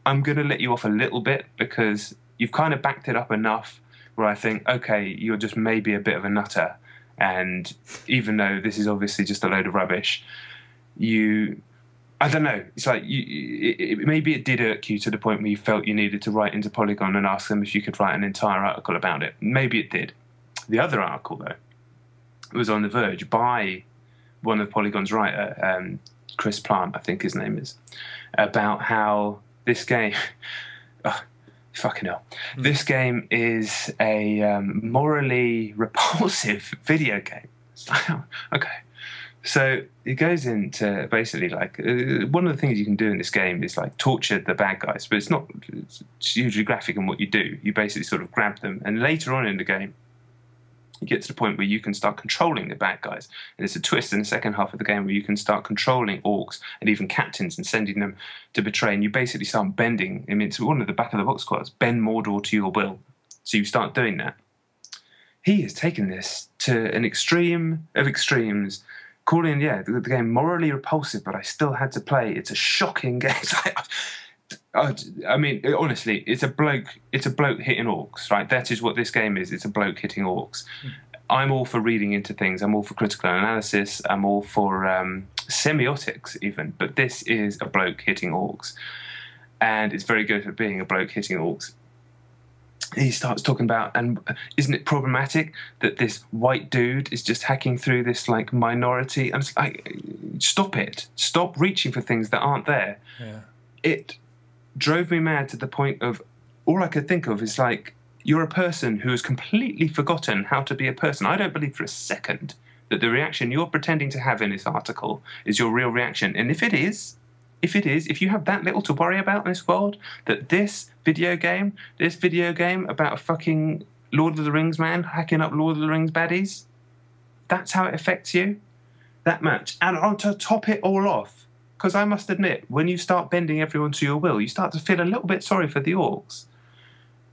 I'm going to let you off a little bit, because you've kind of backed it up enough where I think, okay, you're just maybe a bit of a nutter. And even though this is obviously just a load of rubbish, I don't know. It's like maybe it did irk you to the point where you felt you needed to write into Polygon and ask them if you could write an entire article about it. Maybe it did. The other article, though, was on The Verge by one of Polygon's writer, Chris Plant, I think his name is, about how this game, fucking hell. This game is a morally repulsive video game. Okay. So it goes into basically like one of the things you can do in this game is like torture the bad guys, but it's hugely graphic in what you do. You basically sort of grab them, and later on in the game, you get to the point where you can start controlling the bad guys. And there's a twist in the second half of the game where you can start controlling orcs and even captains and sending them to betray. And you basically start bending. I mean, it's one of the back of the box quotes: bend Mordor to your will. So you start doing that. He has taken this to an extreme of extremes, calling the game morally repulsive, but I still had to play. It's a shocking game. I mean, honestly, it's a bloke hitting orcs, right? That is what this game is. It's a bloke hitting orcs. I'm all for reading into things. I'm all for critical analysis. I'm all for semiotics even. But this is a bloke hitting orcs. And it's very good at being a bloke hitting orcs. He starts talking about, and isn't it problematic that this white dude is just hacking through this like minority? I'm like, stop it. Stop reaching for things that aren't there. Yeah. It drove me mad to the point of all I could think of is like, you're a person who has completely forgotten how to be a person. I don't believe for a second that the reaction you're pretending to have in this article is your real reaction. And if you have that little to worry about in this world, that this video game about a fucking Lord of the Rings man hacking up Lord of the Rings baddies, that's how it affects you, that much. And to top it all off, because I must admit, when you start bending everyone to your will, you start to feel a little bit sorry for the orcs.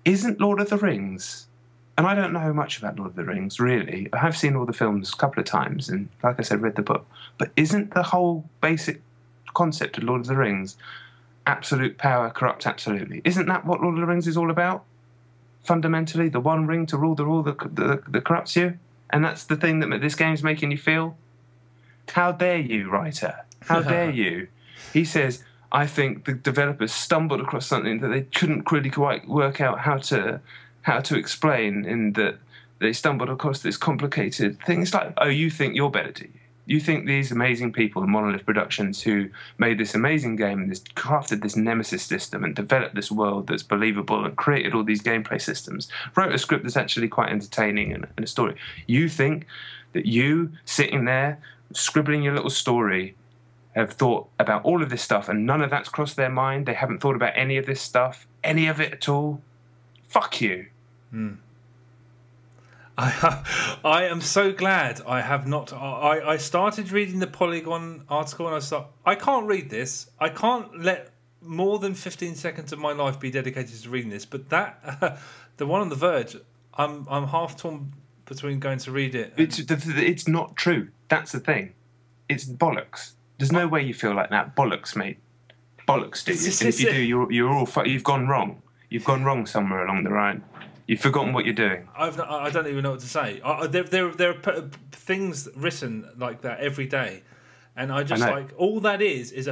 Isn't Lord of the Rings, and I don't know much about Lord of the Rings, really. I have seen all the films a couple of times, and like I said, read the book. But isn't the whole basic concept of Lord of the Rings absolute power corrupts absolutely? Isn't that what Lord of the Rings is all about? Fundamentally, the one ring to rule the rule that corrupts you? And that's the thing that this game's making you feel? How dare you, writer? How dare you? He says, I think the developers stumbled across something that they couldn't really quite work out how to explain, in that they stumbled across this complicated thing. It's like, oh, you think you're better, do you? You think these amazing people in Monolith Productions who made this amazing game and crafted this Nemesis system and developed this world that's believable and created all these gameplay systems, wrote a script that's actually quite entertaining and a story. You think that you, sitting there, scribbling your little story, have thought about all of this stuff and none of that's crossed their mind? They haven't thought about any of this stuff, any of it at all? Fuck you. I am so glad I have not. I started reading the Polygon article and I thought, I can't read this. I can't let more than 15 seconds of my life be dedicated to reading this. But that, the one on The Verge, I'm half torn between going to read it. It's not true. That's the thing. It's bollocks. There's no way you feel like that. Bollocks, mate. Bollocks, do you? And if you do, you've gone wrong. You've gone wrong somewhere along the line. You've forgotten what you're doing. I don't even know what to say. There are things written like that every day, and I like all that is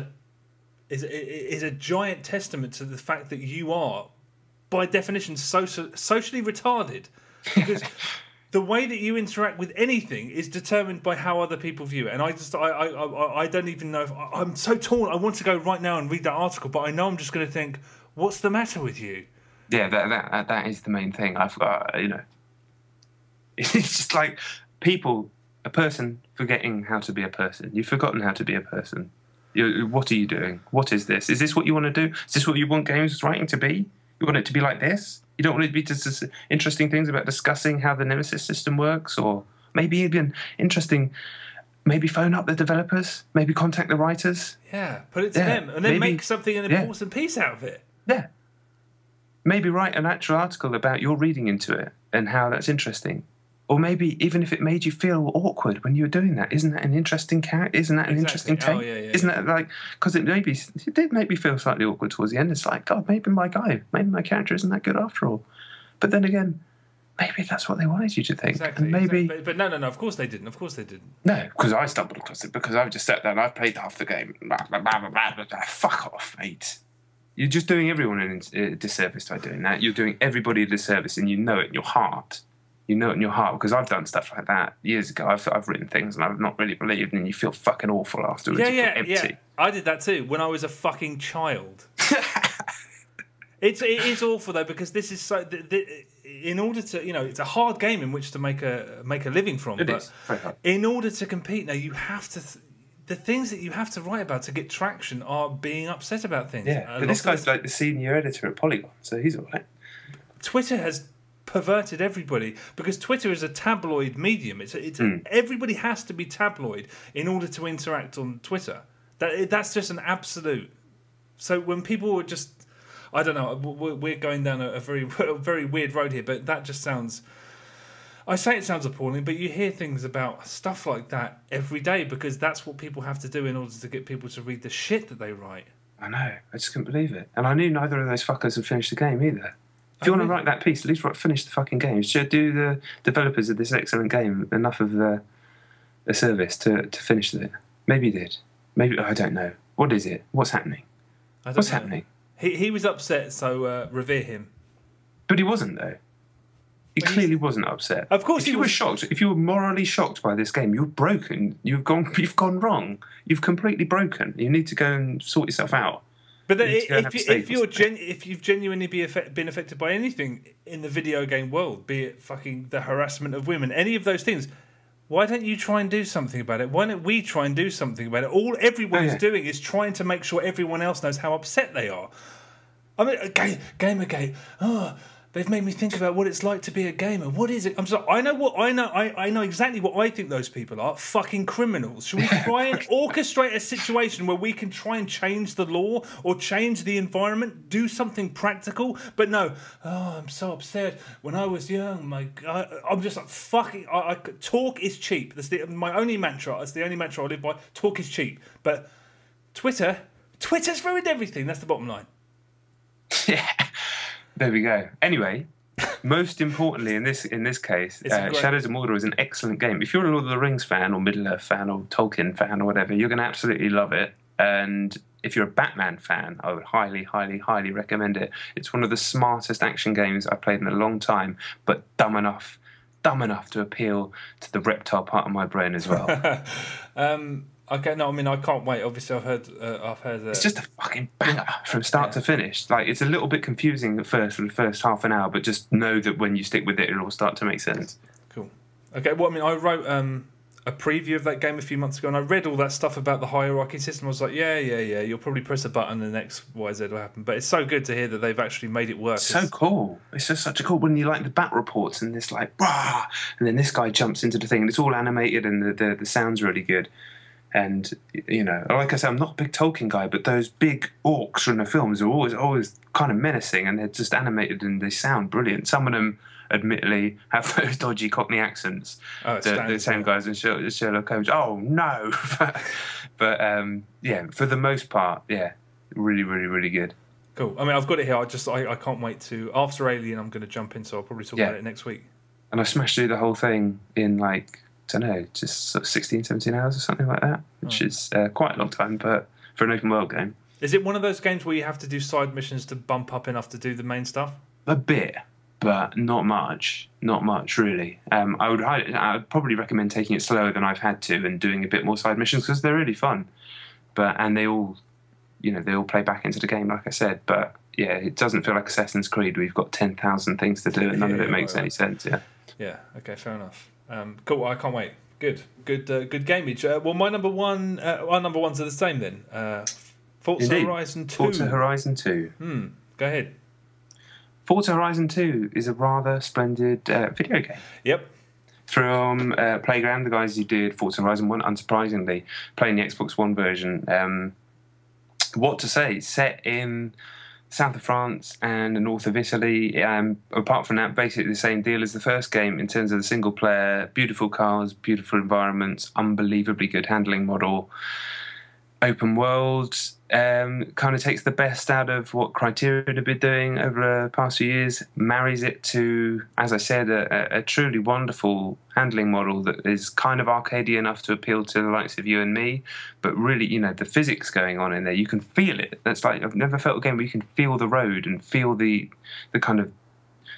a giant testament to the fact that you are, by definition, socially retarded, because the way that you interact with anything is determined by how other people view it. And I don't even know if I'm so torn. I want to go right now and read that article, but I know I'm just going to think, what's the matter with you? Yeah, that is the main thing. I've got, it's just like a person forgetting how to be a person. You've forgotten how to be a person. What are you doing? What is this? Is this what you want to do? Is this what you want games writing to be? You want it to be like this? You don't want it to be just interesting things about discussing how the Nemesis system works, or maybe even interesting. Maybe phone up the developers. Maybe contact the writers. Yeah, put it to them, and then make something an important piece out of it. Yeah. Maybe write an actual article about your reading into it and how that's interesting. Or maybe even if it made you feel awkward when you were doing that, isn't that an interesting character? Isn't that an interesting take? Isn't that like, because it did make me feel slightly awkward towards the end. It's like, God, maybe my character isn't that good after all. But then again, maybe that's what they wanted you to think. Exactly. And maybe, but no, of course they didn't. No, because I stumbled across it, because I've just sat there and I've played half the game. Fuck off, mate. You're just doing everyone a disservice by doing that. You're doing everybody a disservice, and you know it in your heart. You know it in your heart, because I've done stuff like that years ago. I've written things and I've not really believed, and you feel fucking awful afterwards. You feel empty. Yeah. I did that too when I was a fucking child. It is awful though, because this is so. In order to, it's a hard game in which to make a living from. It is very hard. In order to compete now, you have to. The things that you have to write about to get traction are being upset about things. Yeah, but this guy's like the senior editor at Polygon, so he's all right. Twitter has perverted everybody because Twitter is a tabloid medium. Everybody has to be tabloid in order to interact on Twitter. That's just an absolute. So when people are just, I don't know, we're going down a very weird road here, but that just sounds. I say it sounds appalling, but you hear things about stuff like that every day because that's what people have to do in order to get people to read the shit that they write. I know. I just couldn't believe it. And I knew neither of those fuckers had finished the game either. If you want to write that piece, at least finish the fucking game. Should do the developers of this excellent game enough of a service to finish it. Maybe you did. Maybe, I don't know. What is it? What's happening? What's happening? He was upset, so revere him. But he wasn't, though. He clearly wasn't upset. Of course, if you were shocked, if you were morally shocked by this game, you're broken. You've gone wrong. You've completely broken. You need to go and sort yourself out. But if you've genuinely been affected by anything in the video game world, be it fucking the harassment of women, any of those things, why don't you try and do something about it? Why don't we try and do something about it? All everyone is doing is trying to make sure everyone else knows how upset they are. I mean, Gamergate. Oh, they've made me think about what it's like to be a gamer. What is it? I'm sorry. I know exactly what I think those people are. Fucking criminals. Should we try and orchestrate a situation where we can try and change the law or change the environment, do something practical? But no. Oh, I'm so upset. When I was young, my God, I'm just like fucking. Talk is cheap. That's my only mantra. That's the only mantra I live by. Talk is cheap. But Twitter's ruined everything. That's the bottom line. Yeah. There we go. Anyway, most importantly in this case, Shadows of Mordor is an excellent game. If you're a Lord of the Rings fan or Middle-earth fan or Tolkien fan or whatever, you're going to absolutely love it. And if you're a Batman fan, I would highly, highly, highly recommend it. It's one of the smartest action games I've played in a long time, but dumb enough to appeal to the reptile part of my brain as well. Okay, no, I mean I can't wait. Obviously, I've heard. It's just a fucking banger from start to finish. Like it's a little bit confusing at first for the first half an hour, but just know that when you stick with it, it'll start to make sense. Cool. Okay, well, I mean, I wrote a preview of that game a few months ago, and I read all that stuff about the hierarchy system. I was like, yeah. You'll probably press a button, and the next YZ will happen. But it's so good to hear that they've actually made it work. It's so cool. It's just such a cool when you like the bat reports and this like, rah, and then this guy jumps into the thing, and it's all animated, and the sound's really good. And, like I said, I'm not a big Tolkien guy, but those big orcs from the films are always kind of menacing, and they're just animated and they sound brilliant. Some of them, admittedly, have those dodgy Cockney accents. Oh, the same guys in Sherlock Holmes. Oh, no! but for the most part, really, really, really good. Cool. I mean, I've got it here. I can't wait to... After Alien, I'm going to jump in, so I'll probably talk about it next week. And I smashed through the whole thing in, like... I don't know, just sort of 16, 17 hours or something like that, which is quite a long time but for an open world game. Is it one of those games where you have to do side missions to bump up enough to do the main stuff? A bit, but not much. Not much, really. I'd probably recommend taking it slower than I've had to and doing a bit more side missions because they're really fun. And they all, they all play back into the game, like I said. But yeah, it doesn't feel like Assassin's Creed where you've got 10,000 things to do and none of it makes any sense. Yeah. Okay. Fair enough. Cool. I can't wait. Good gameage. Well, my number one, our number ones are the same then. Forza Horizon 2. Forza Horizon 2. Go ahead. Forza Horizon 2 is a rather splendid video game. Yep. From Playground, the guys who did Forza Horizon 1, unsurprisingly, playing the Xbox One version. What to say? Set in south of France and the north of Italy. Apart from that, basically the same deal as the first game in terms of the single player, beautiful cars, beautiful environments, unbelievably good handling model, open world, kind of takes the best out of what Criterion have been doing over the past few years, marries it to, as I said, a truly wonderful handling model that is kind of arcadey enough to appeal to the likes of you and me, but really, the physics going on in there, you can feel it. That's like, I've never felt a game where you can feel the road and feel the kind of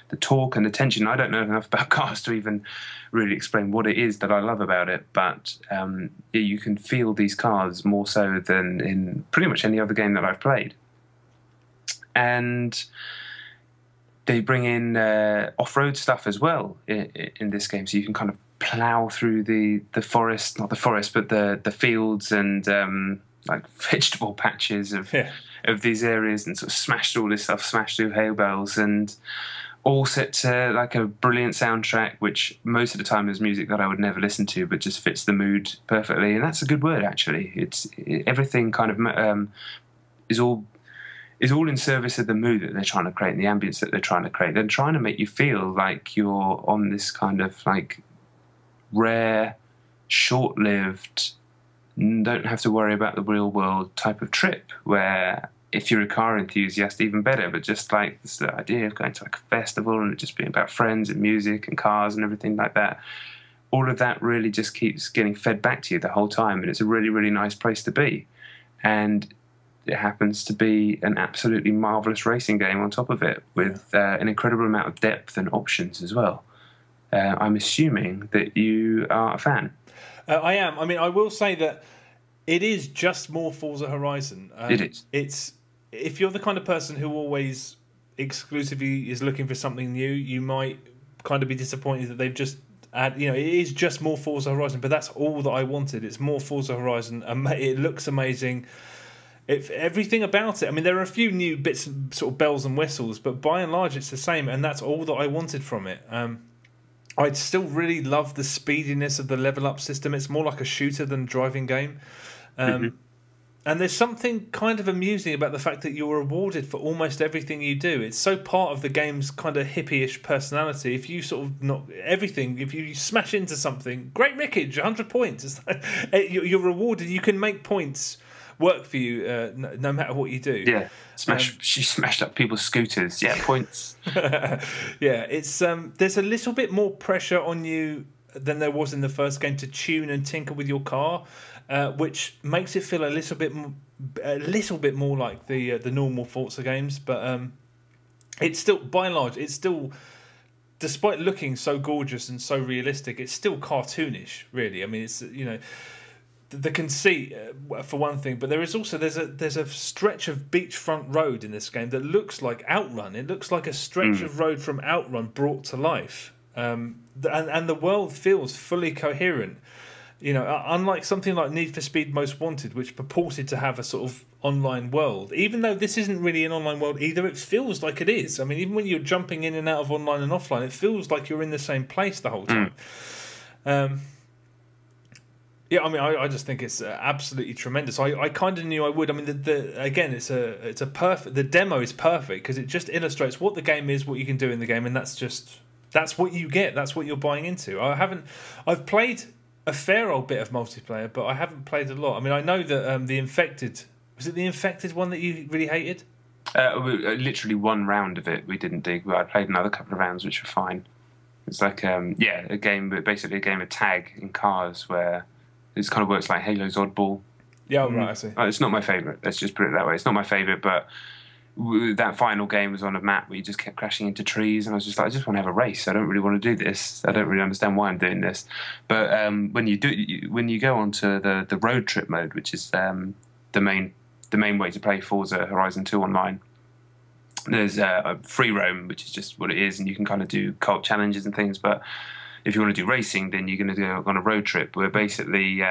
the torque and the tension. I don't know enough about cars to even really explain what it is that I love about it, but you can feel these cars more so than in pretty much any other game that I've played. and they bring in off-road stuff as well in this game, so you can kind of plow through the forest, not the forest, but the fields and like vegetable patches of these areas, and sort of smash through all this stuff, smash through hay bales, and all set to like a brilliant soundtrack, which most of the time is music that I would never listen to, but just fits the mood perfectly. And that's a good word, actually. Everything kind of is all in service of the mood that they're trying to create and the ambience that they're trying to create. They're trying to make you feel like you're on this kind of like rare, short-lived, don't have to worry about the real world type of trip, where if you're a car enthusiast, even better. But just like this the idea of going to like a festival and it just being about friends and music and cars and everything like that, all of that really just keeps getting fed back to you the whole time, and it's a really, really nice place to be. And it happens to be an absolutely marvellous racing game on top of it, with an incredible amount of depth and options as well. I'm assuming that you are a fan. I am. I mean, I will say that it is just more Forza Horizon. It is. It's, if you're the kind of person who always exclusively is looking for something new, you might kind of be disappointed that they've just add. You know, it is just more Forza Horizon, but that's all that I wanted. It's more Forza Horizon. It looks amazing. Everything about it. I mean, there are a few new bits, sort of bells and whistles, but by and large, it's the same, and that's all that I wanted from it. I still really love the speediness of the level up system. It's more like a shooter than a driving game. And there's something kind of amusing about the fact that you're rewarded for almost everything you do. It's so part of the game's kind of hippie-ish personality. If you sort of not everything, if you smash into something, great Rickage, 100 points. It's like, you're rewarded. You can make points work for you no matter what you do. Yeah, she smashed up people's scooters. Yeah, points. Yeah, it's there's a little bit more pressure on you than there was in the first game to tune and tinker with your car, which makes it feel a little bit more like the normal Forza games. But it's still, by and large, it's still, despite looking so gorgeous and so realistic, it's still cartoonish. Really, I mean, it's the conceit for one thing, but there is also there's a stretch of beachfront road in this game that looks like Outrun. It looks like a stretch of road from Outrun brought to life, and the world feels fully coherent. You know, unlike something like Need for Speed Most Wanted, which purported to have a sort of online world, even though this isn't really an online world either, it feels like it is. I mean, even when you're jumping in and out of online and offline, it feels like you're in the same place the whole time. Yeah, I mean, I just think it's absolutely tremendous. I kind of knew I would. I mean, again, it's a perfect. The demo is perfect because it just illustrates what the game is, what you can do in the game, and that's what you get. That's what you're buying into. I've played a fair old bit of multiplayer, but I haven't played a lot. I mean, I know that the Infected, was it the Infected one that you really hated? Literally one round of it we didn't dig, but I played another couple of rounds which were fine. It's like a game, but basically a game of tag in cars where it kind of works like Halo's Oddball. Yeah, right, I see. It's not my favourite, let's just put it that way. It's not my favourite, but that final game was on a map where you just kept crashing into trees, and I was just like, I just want to have a race. I don't really want to do this. I don't really understand why I'm doing this. But when you go onto the road trip mode, which is the main way to play Forza Horizon 2 online, there's a free roam, which is just what it is, and you can kind of do co-op challenges and things. But if you want to do racing, then you're going to go on a road trip where basically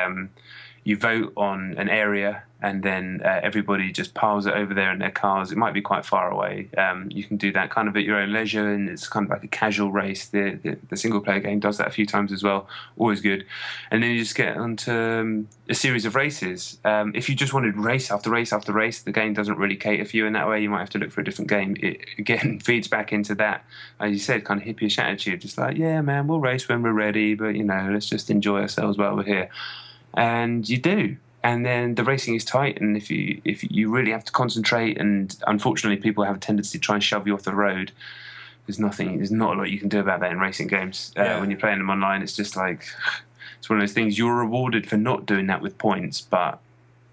you vote on an area, and then everybody just piles it over there in their cars. It might be quite far away. You can do that kind of at your own leisure, and it's kind of like a casual race. The single-player game does that a few times as well. Always good. And then you just get onto a series of races. If you just wanted race after race after race, the game doesn't really cater for you in that way. You might have to look for a different game. It, again, feeds back into that, as you said, kind of hippie-ish attitude. Just like, yeah, man, we'll race when we're ready, but, you know, let's just enjoy ourselves while we're here. And you do. And then the racing is tight, and if you really have to concentrate, and unfortunately people have a tendency to try and shove you off the road, there's not a lot you can do about that in racing games. When you're playing them online, it's just like, it's one of those things, you're rewarded for not doing that with points, but,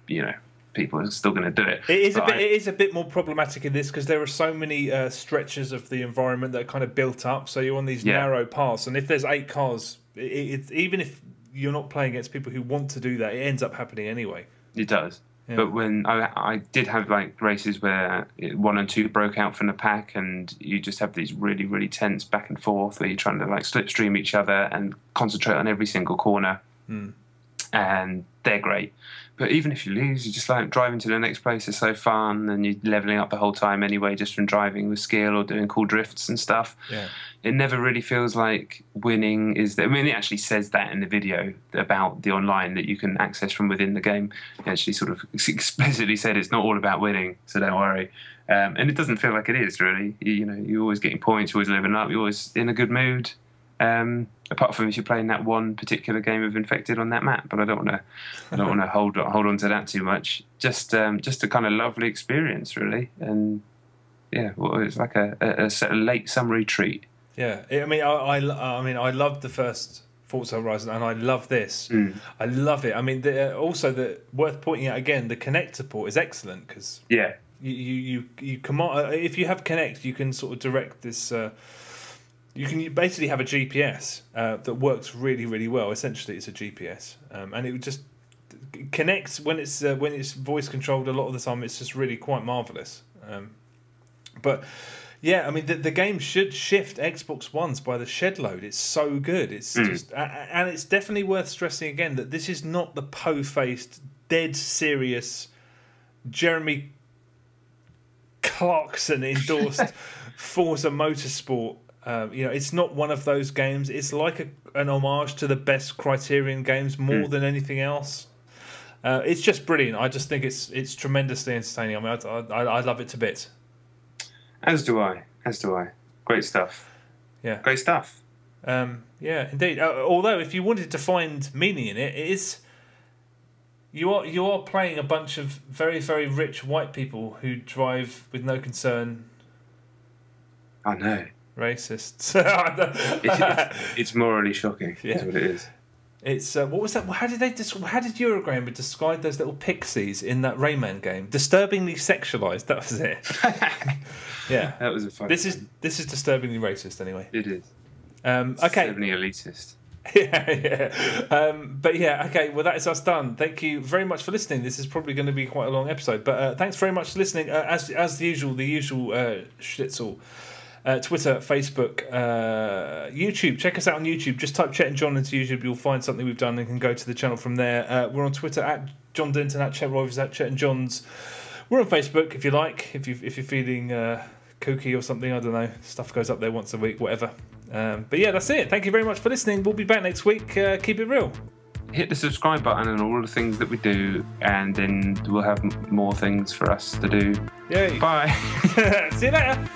you know, people are still going to do it. It is a bit more problematic in this because there are so many stretches of the environment that are kind of built up, so you're on these narrow paths, and if there's 8 cars, it's even if you're not playing against people who want to do that, it ends up happening anyway. It does. Yeah. But when I did have like races where 1 and 2 broke out from the pack, and you just have these really, really tense back and forth where you're trying to like slipstream each other and concentrate on every single corner. And they're great. But even if you lose, you just like driving to the next place is so fun, and you're leveling up the whole time anyway, just from driving with skill or doing cool drifts and stuff. Yeah. It never really feels like winning is. I mean, it actually says that in the video about the online that you can access from within the game. It actually sort of explicitly said it's not all about winning, so don't worry. And it doesn't feel like it is really. You know, you're always getting points, you're always leveling up, you're always in a good mood. Apart from if you're playing that one particular game of Infected on that map, but I don't want to hold on to that too much. Just a kind of lovely experience, really, and yeah, well, it's like a late summery treat. Yeah, I mean, I loved the first Forza Horizon, and I love this. I love it. I mean, also worth pointing out again, the Connect support is excellent because you command if you have Connect, you can sort of direct this. You can basically have a GPS that works really, really well. Essentially, it's a GPS, and it would just connects when it's voice controlled. A lot of the time, it's just really quite marvelous. But yeah, I mean, the game should shift Xbox Ones by the shed load. It's so good. It's just, and it's definitely worth stressing again that this is not the po-faced, dead serious Jeremy Clarkson endorsed Forza Motorsport. It's not one of those games. It's like an homage to the best Criterion games more than anything else. It's just brilliant. I just think it's tremendously entertaining. I mean, I love it to bits. As do I. Great stuff. Yeah. Great stuff. Yeah, indeed. Although, if you wanted to find meaning in it, it is you are playing a bunch of very, very rich white people who drive with no concern. I know. Racists. It's morally shocking. Yeah. Is what it is. It's what was that? How did Eurogamer describe those little pixies in that Rayman game? Disturbingly sexualized. That was it. Yeah, that was a fun. This is disturbingly racist. Anyway, it is. Okay. Disturbingly elitist. Yeah. But yeah, okay. Well, that is us done. Thank you very much for listening. This is probably going to be quite a long episode, but thanks very much for listening. As the usual schnitzel. Twitter, Facebook, YouTube. Check us out on YouTube. Just type Chet and John into YouTube. You'll find something we've done and can go to the channel from there. We're on Twitter at John Denton, at Chet Rovers, at Chet and Johns. We're on Facebook if you like. If you're feeling kooky or something, I don't know. Stuff goes up there once a week, whatever. But yeah, that's it. Thank you very much for listening. We'll be back next week. Keep it real. Hit the subscribe button and all the things that we do, and then we'll have more things for us to do. Yay. Bye. See you later.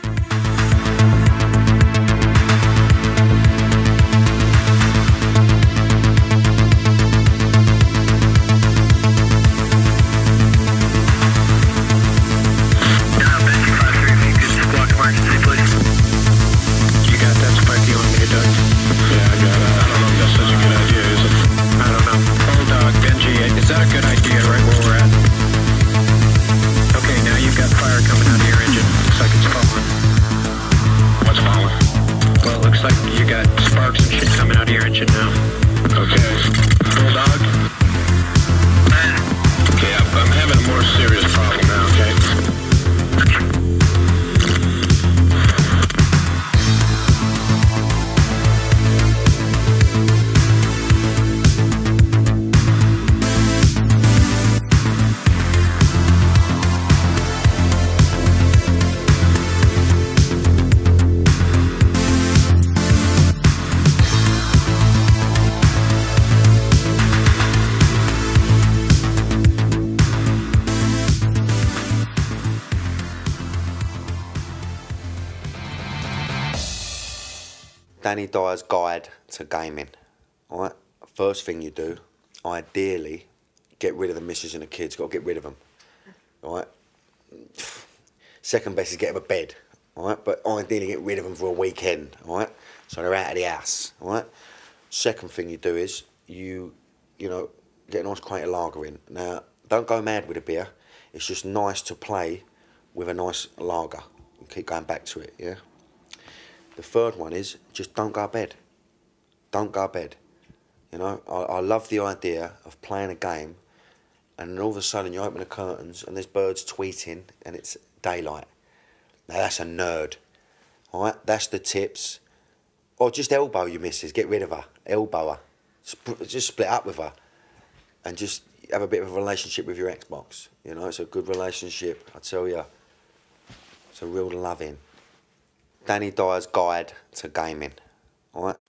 Danny Dyer's guide to gaming. All right, first thing you do, ideally, get rid of the missus and the kids. Got to get rid of them. All right. Second best is get them a bed. All right, but ideally get rid of them for a weekend. All right, so they're out of the house. All right. Second thing you do is you know, get a nice crate of lager in. Now, don't go mad with a beer. It's just nice to play with a nice lager and keep going back to it. Yeah. The third one is just don't go to bed. Don't go to bed. You know, I love the idea of playing a game and then all of a sudden you open the curtains and there's birds tweeting and it's daylight. Now that's a nerd, all right? That's the tips. Or just elbow your missus, get rid of her, elbow her. Just split up with her and just have a bit of a relationship with your Xbox. You know, it's a good relationship, I tell you. It's a real loving. Danny Dyer's Guide to Gaming, all right?